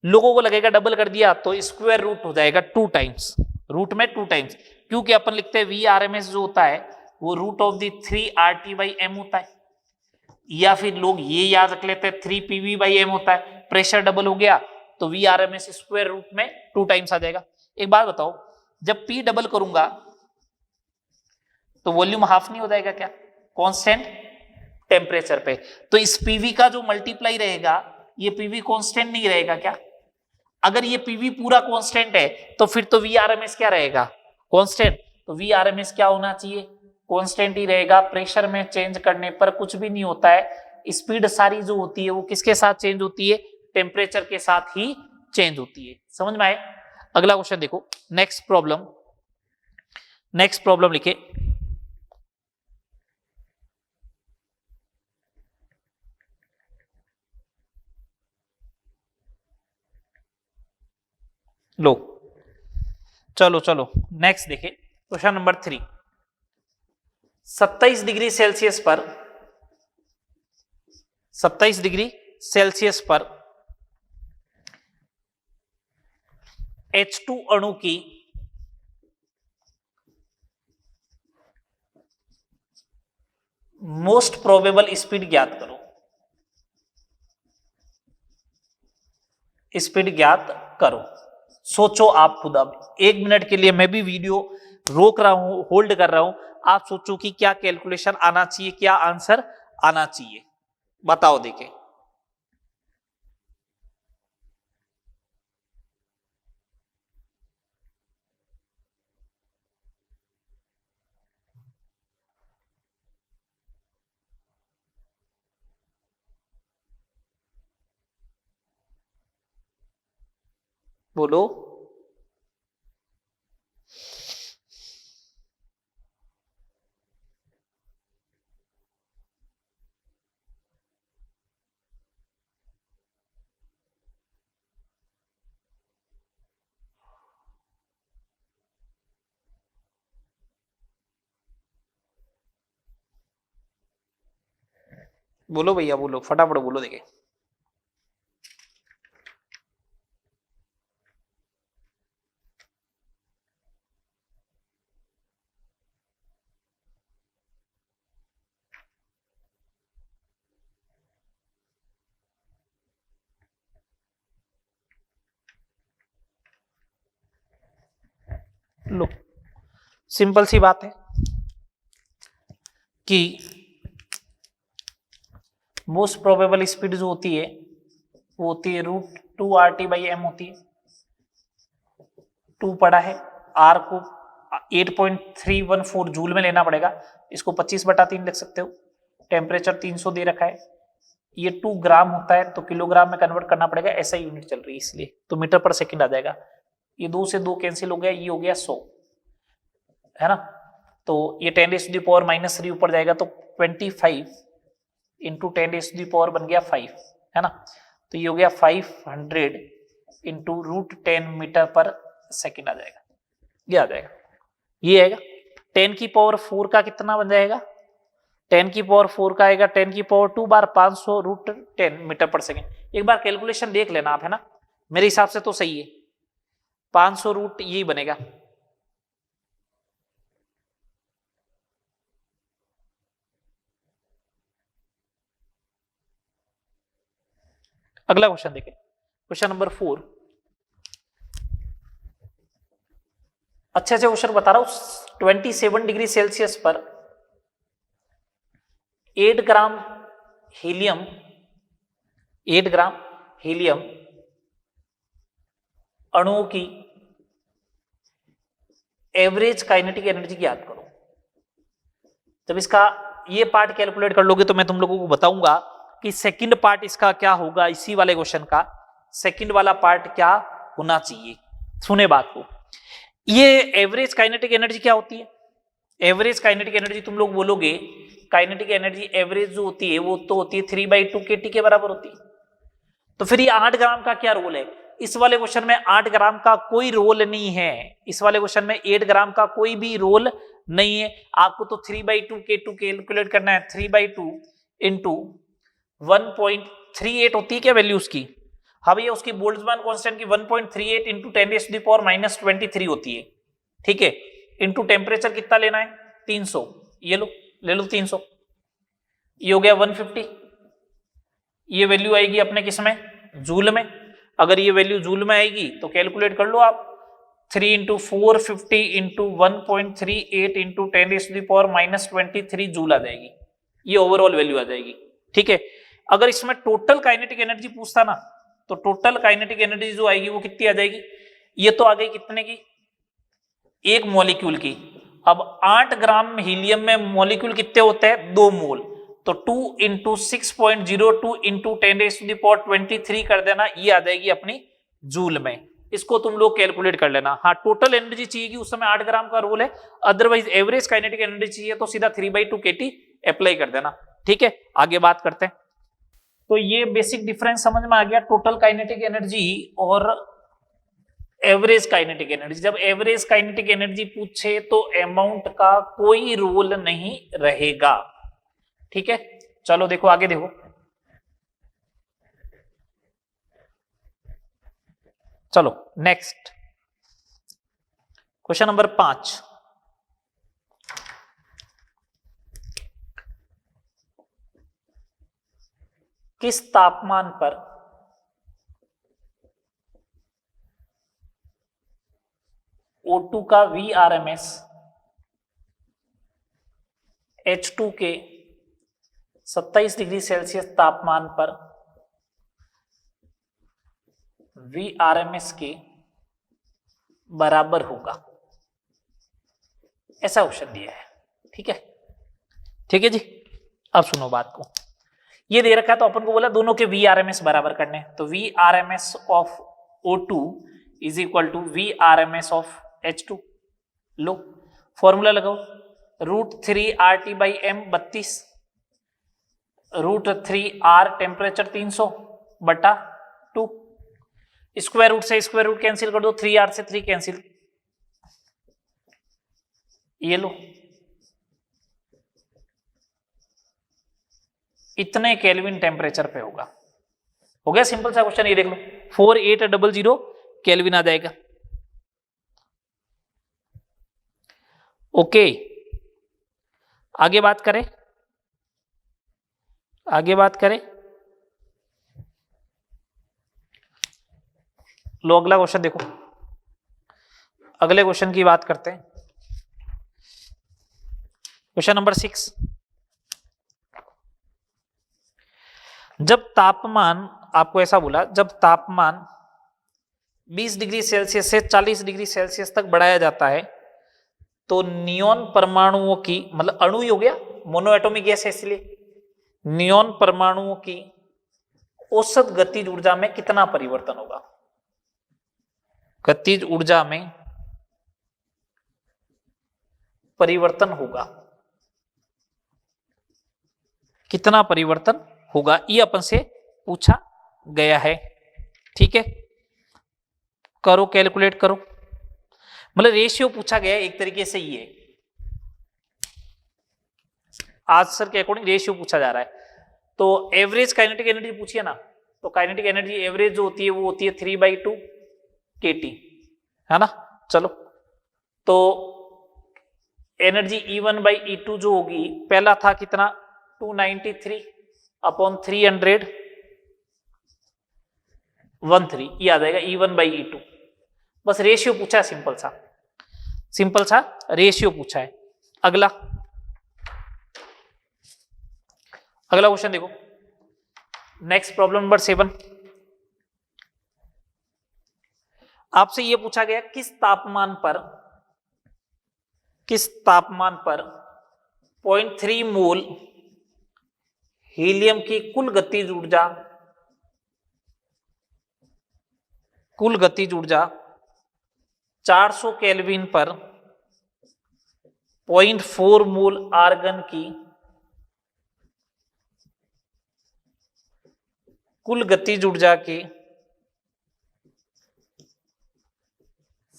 लोगों को लगेगा डबल कर दिया तो स्क्वायर रूट हो जाएगा 2 टाइम्स, रूट में 2 टाइम्स, क्योंकि अपन लिखते हैं VRMS जो होता है वो √3RT/m होता है, या फिर लोग ये याद रख लेते हैं 3PV/m होता है। प्रेशर डबल हो गया तो VRMS स्क्वायर रूट में 2 टाइम्स आ जाएगा। एक बात बताओ, जब P डबल करूंगा तो वॉल्यूम हाफ नहीं हो जाएगा क्या, कांस्टेंट टेम्परेचर पे, तो इस PV का जो मल्टीप्लाई रहेगा ये PV कांस्टेंट नहीं रहेगा क्या। अगर ये PV पूरा कांस्टेंट है तो फिर तो VRMS क्या रहेगा, कांस्टेंट, तो VRMS क्या होना चाहिए, कांस्टेंट ही रहेगा। प्रेशर में चेंज करने पर कुछ भी नहीं होता है, स्पीड सारी जो होती है वो किसके साथ चेंज होती है, टेम्परेचर के साथ ही चेंज होती है। समझ में आए। अगला क्वेश्चन देखो, नेक्स्ट प्रॉब्लम लिखे, लो चलो नेक्स्ट देखे, क्वेश्चन नंबर 3, 27 डिग्री सेल्सियस पर 27 डिग्री सेल्सियस पर H2 अणु की मोस्ट प्रोबेबल स्पीड ज्ञात करो। स्पीड ज्ञात करो। सोचो आप खुद। अब 1 मिनट के लिए मैं भी वीडियो रोक रहा हूं, होल्ड कर रहा हूं, आप सोचो कि क्या कैलकुलेशन आना चाहिए, क्या आंसर आना चाहिए, बताओ देखें। बोलो। बोलो भैया, बोलो फटाफट बोलो देखें। लो, सिंपल सी बात है कि मोस्ट प्रोबेबल स्पीड जो होती है वो होती है √2 RT/m होती है। 2 पड़ा है, R को 8.314 जूल में लेना पड़ेगा, इसको 25/3 लिख सकते हो। टेम्परेचर 300 दे रखा है, ये 2 ग्राम होता है तो किलोग्राम में कन्वर्ट करना पड़ेगा, ऐसा यूनिट चल रही है इसलिए, तो मीटर पर सेकंड आ जाएगा। ये 2 से 2 कैंसिल हो गया, ये हो गया 100, है ना। तो ये 10⁻³ ऊपर जाएगा तो 25 इंटू 10⁻³ बन गया 5, है ना। तो ये हो गया 500 इंटू √10 मीटर पर सेकंड आ जाएगा, ये आ जाएगा, ये आएगा। 10⁴ का कितना बन जाएगा? 10⁴ का आएगा 10⁴2 बार 500 √10 मीटर पर सेकंड। एक बार कैलकुलेशन देख लेना आप, है ना, मेरे हिसाब से तो सही है। 500 रूट यही बनेगा। अगला क्वेश्चन देखें, क्वेश्चन नंबर 4। अच्छे से क्वेश्चन बता रहा हूं। 27 डिग्री सेल्सियस पर 8 ग्राम हीलियम अणुओं की एवरेज काइनेटिक एनर्जी ज्ञात करो। जब इसका ये पार्ट कैलकुलेट कर लोगे तो मैं तुम लोगों को बताऊंगा कि सेकंड पार्ट इसका क्या होगा। इसी वाले क्वेश्चन का सेकंड वाला पार्ट क्या होना चाहिए, सुने बात को। ये एवरेज काइनेटिक एनर्जी क्या होती है? एवरेज काइनेटिक एनर्जी तुम लोग बोलोगे, काइनेटिक एनर्जी एवरेज जो होती है वो तो होती है 3/2 kT के बराबर होती है। तो फिर ये 8 ग्राम का क्या रोल है? इस वाले क्वेश्चन में 8 ग्राम का कोई रोल नहीं है। इस वाले क्वेश्चन में 8 ग्राम का कोई भी रोल नहीं है। आपको तो 3/2 K2 कैलकुलेट करना है। 3/2 इंटू 1.38 होती है क्या वैल्यू उसकी? हाँ भैया, उसकी बोल्ट्जमान कांस्टेंट की 1.38 इंटू 10⁻⁻³ होती है, ठीक है। इंटू टेम्परेचर कितना लेना है? 300, ये लो, ले लो 300, ये हो गया 150। ये वैल्यू आएगी अपने किस में? जूल में। अगर ये वैल्यू जूल में आएगी तो कैलकुलेट कर लो आप। 3 इंटू 450 इंटू 1.38 इंटू 10⁻⁻23 जूल आ जाएगी, ये ओवरऑल वैल्यू आ जाएगी, ठीक है। अगर इसमें टोटल काइनेटिक एनर्जी पूछता ना, तो टोटल काइनेटिक एनर्जी जो आएगी वो कितनी आ जाएगी? ये तो आ गई कितने की? एक मॉलिक्यूल की। अब 8 ग्राम हीलियम में मॉलिक्यूल कितने होते हैं? 2 मोल। तो 2 इंटू 6.02 इंटू 10⁻23 कर देना, ये आ जाएगी अपनी जूल में। इसको तुम लोग कैलकुलेट कर लेना। हाँ, टोटल एनर्जी चाहिए कि उस समय 8 ग्राम का रोल है, अदरवाइज एवरेज काइनेटिक एनर्जी चाहिए तो सीधा 3/2 kT अप्लाई कर देना, ठीक है। आगे बात करते हैं। तो ये बेसिक डिफरेंस समझ में आ गया, टोटल काइनेटिक एनर्जी और एवरेज काइनेटिक एनर्जी। जब एवरेज काइनेटिक एनर्जी पूछे तो अमाउंट का कोई रोल नहीं रहेगा, ठीक है। चलो देखो आगे देखो, चलो नेक्स्ट क्वेश्चन नंबर 5। किस तापमान पर O2 का Vrms H2 के 27 डिग्री सेल्सियस तापमान पर Vrms के बराबर होगा, ऐसा ऑप्शन दिया है। ठीक है, ठीक है जी। अब सुनो बात को, ये दे रखा है तो अपन को बोला दोनों के Vrms बराबर करने, तो Vrms of O2 is equal to Vrms of H2। लो फॉर्मूला लगाओ, √3RT/m 32, √3R टेम्परेचर 300 बटा 2, स्क्वायर रूट से स्क्वायर रूट कैंसिल कर दो, 3R से 3 कैंसिल, ये लो इतने केल्विन टेम्परेचर पे होगा। हो गया सिंपल सा क्वेश्चन, ये देख लो 4800 केल्विन आ जाएगा। ओके, आगे बात करें, आगे बात करें। लो अगला क्वेश्चन देखो, अगले क्वेश्चन की बात करते हैं। Question number 6। जब तापमान, आपको ऐसा बोला, जब तापमान 20 डिग्री सेल्सियस से 40 डिग्री सेल्सियस तक बढ़ाया जाता है तो नियोन परमाणुओं की, मतलब अणु ही हो गया, मोनोएटॉमिक गैस है इसलिए, नियोन परमाणुओं की औसत गतिज ऊर्जा में कितना परिवर्तन होगा? गतिज ऊर्जा में परिवर्तन होगा, कितना परिवर्तन होगा, ये अपन से पूछा गया है। ठीक है, करो कैलकुलेट करो, मतलब रेशियो पूछा गया है एक तरीके से, ये आंसर के अकॉर्डिंग रेशियो पूछा जा रहा है। तो एवरेज काइनेटिक एनर्जी पूछिए ना, तो काइनेटिक एनर्जी एवरेज जो होती है वो होती है 3/2 kT, है ना। चलो तो एनर्जी E1/E2 जो होगी, पहला था कितना 293 अपॉन 300 13, ये आ जाएगा E1/E2। बस रेशियो पूछा है, सिंपल सा, सिंपल सा रेशियो पूछा है। अगला, अगला क्वेश्चन देखो, नेक्स्ट प्रॉब्लम नंबर 7। आपसे यह पूछा गया किस तापमान पर, किस तापमान पर 0.3 मोल हीलियम की कुल गतिज ऊर्जा, कुल गतिज ऊर्जा 400 केल्विन पर 0.4 मोल आर्गन की कुल गतिज ऊर्जा के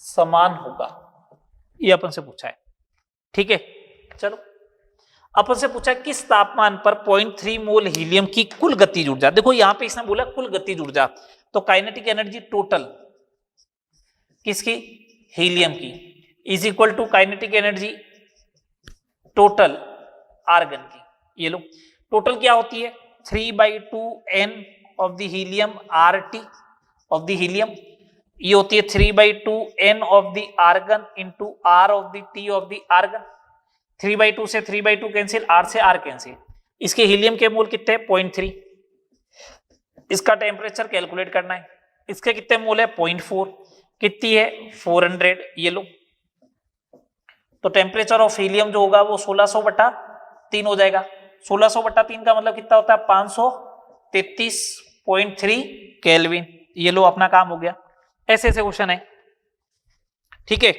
समान होगा, ये अपन से पूछा है। ठीक है, चलो अपन से पूछा किस तापमान पर 0.3 मोल हीलियम की कुल गतिज ऊर्जा, देखो यहां पे इसने बोला कुल गतिज ऊर्जा, तो काइनेटिक एनर्जी टोटल किसकी, हीलियम की, is equal to kinetic energy total argon की। ये लो टोटल क्या होती है, 3/2 n of the helium RT of the helium, ये होती है 3/2 n of the argon into R of the T of the argon. 3/2 से 3/2 कैंसिल, R से R कैंसिल। इसके हीलियम के मोल कितने, 0.3। इसका टेम्परेचर कैलकुलेट करना है, इसके कितने मोल है, 0.4, कितनी है 400। ये लो तो टेम्परेचर ऑफ हीलियम जो होगा वो 1600/3 हो जाएगा। 1600/3 का मतलब कितना होता है, 533.3 केल्विन। ये लो अपना काम हो गया। ऐसे ऐसे क्वेश्चन है। ठीक है,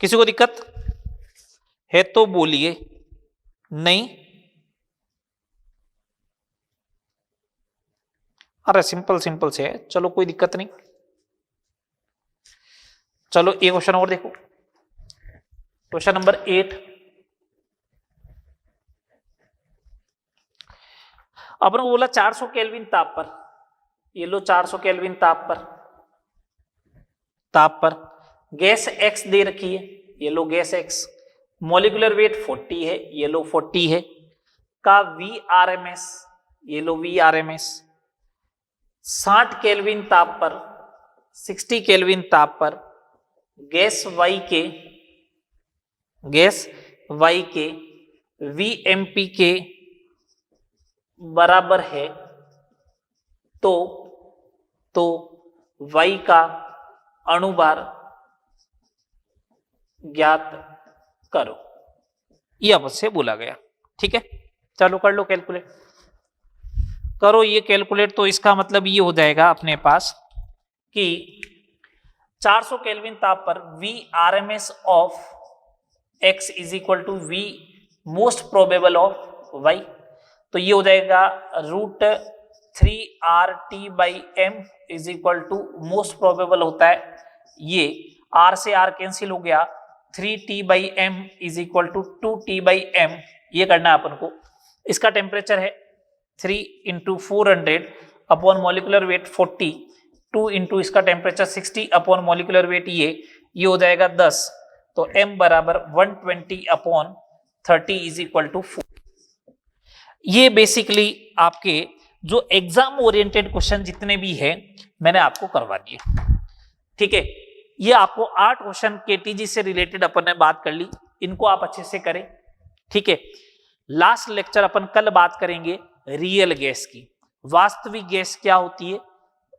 किसी को दिक्कत है तो बोलिए, नहीं अरे सिंपल सिंपल से है, चलो कोई दिक्कत नहीं। चलो एक क्वेश्चन और देखो, क्वेश्चन नंबर 8। अपन को बोला 400 केल्विन ताप पर, ये लो 400 केल्विन ताप पर ताप पर गैस X दे रखी है, ये लो गैस X, मॉलिक्यूलर वेट 40 है, ये लो 40 है, का Vrms, ये लो Vrms, 60 केल्विन ताप पर, 60 केल्विन ताप पर गैस Y के Vmp के बराबर है, तो Y का अणुभार ज्ञात करो, ये आपसे बोला गया। ठीक है, चलो कर लो कैलकुलेट, करो ये कैलकुलेट। तो इसका मतलब ये हो जाएगा अपने पास कि 400 केल्विन ताप पर Vrms of X is equal to V most probable of Y, तो ये हो जाएगा √3RT/m is equal to most probable होता है, ये R से R कैंसिल हो गया, 3T/m is equal to 2T/m, ये करना है अपन को। इसका टेम्परेचर है 3 × 400 अपॉन मॉलिक्यूलर वेट 40, 2 × इसका टेम्परेचर 60 अपॉन मॉलिक्यूलर वेट ये हो जाएगा 10, तो m बराबर 120/30 इज इक्वल टू 4। ये बेसिकली आपके जो एग्जाम ओरिएंटेड क्वेश्चन जितने भी हैं मैंने आपको करवा दिए। ठीक है, ये आपको 8 क्वेश्चन केटीजी से रिलेटेड अपन ने बात कर ली, इनको आप अच्छे से करें। ठीक है, लास्ट लेक्चर अपन कल बात करेंगे रियल गैस की, वास्तविक गैस क्या होती है,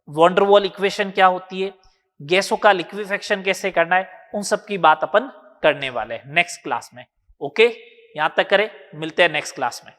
वॉन डेर वाल इक्वेशन क्या होती है, गैसों का लिक्विफेक्शन कैसे करना है, उन सब की बात अपन करने वाले हैं नेक्स्ट क्लास में। ओके, यहां तक करें, मिलते हैं नेक्स्ट क्लास में।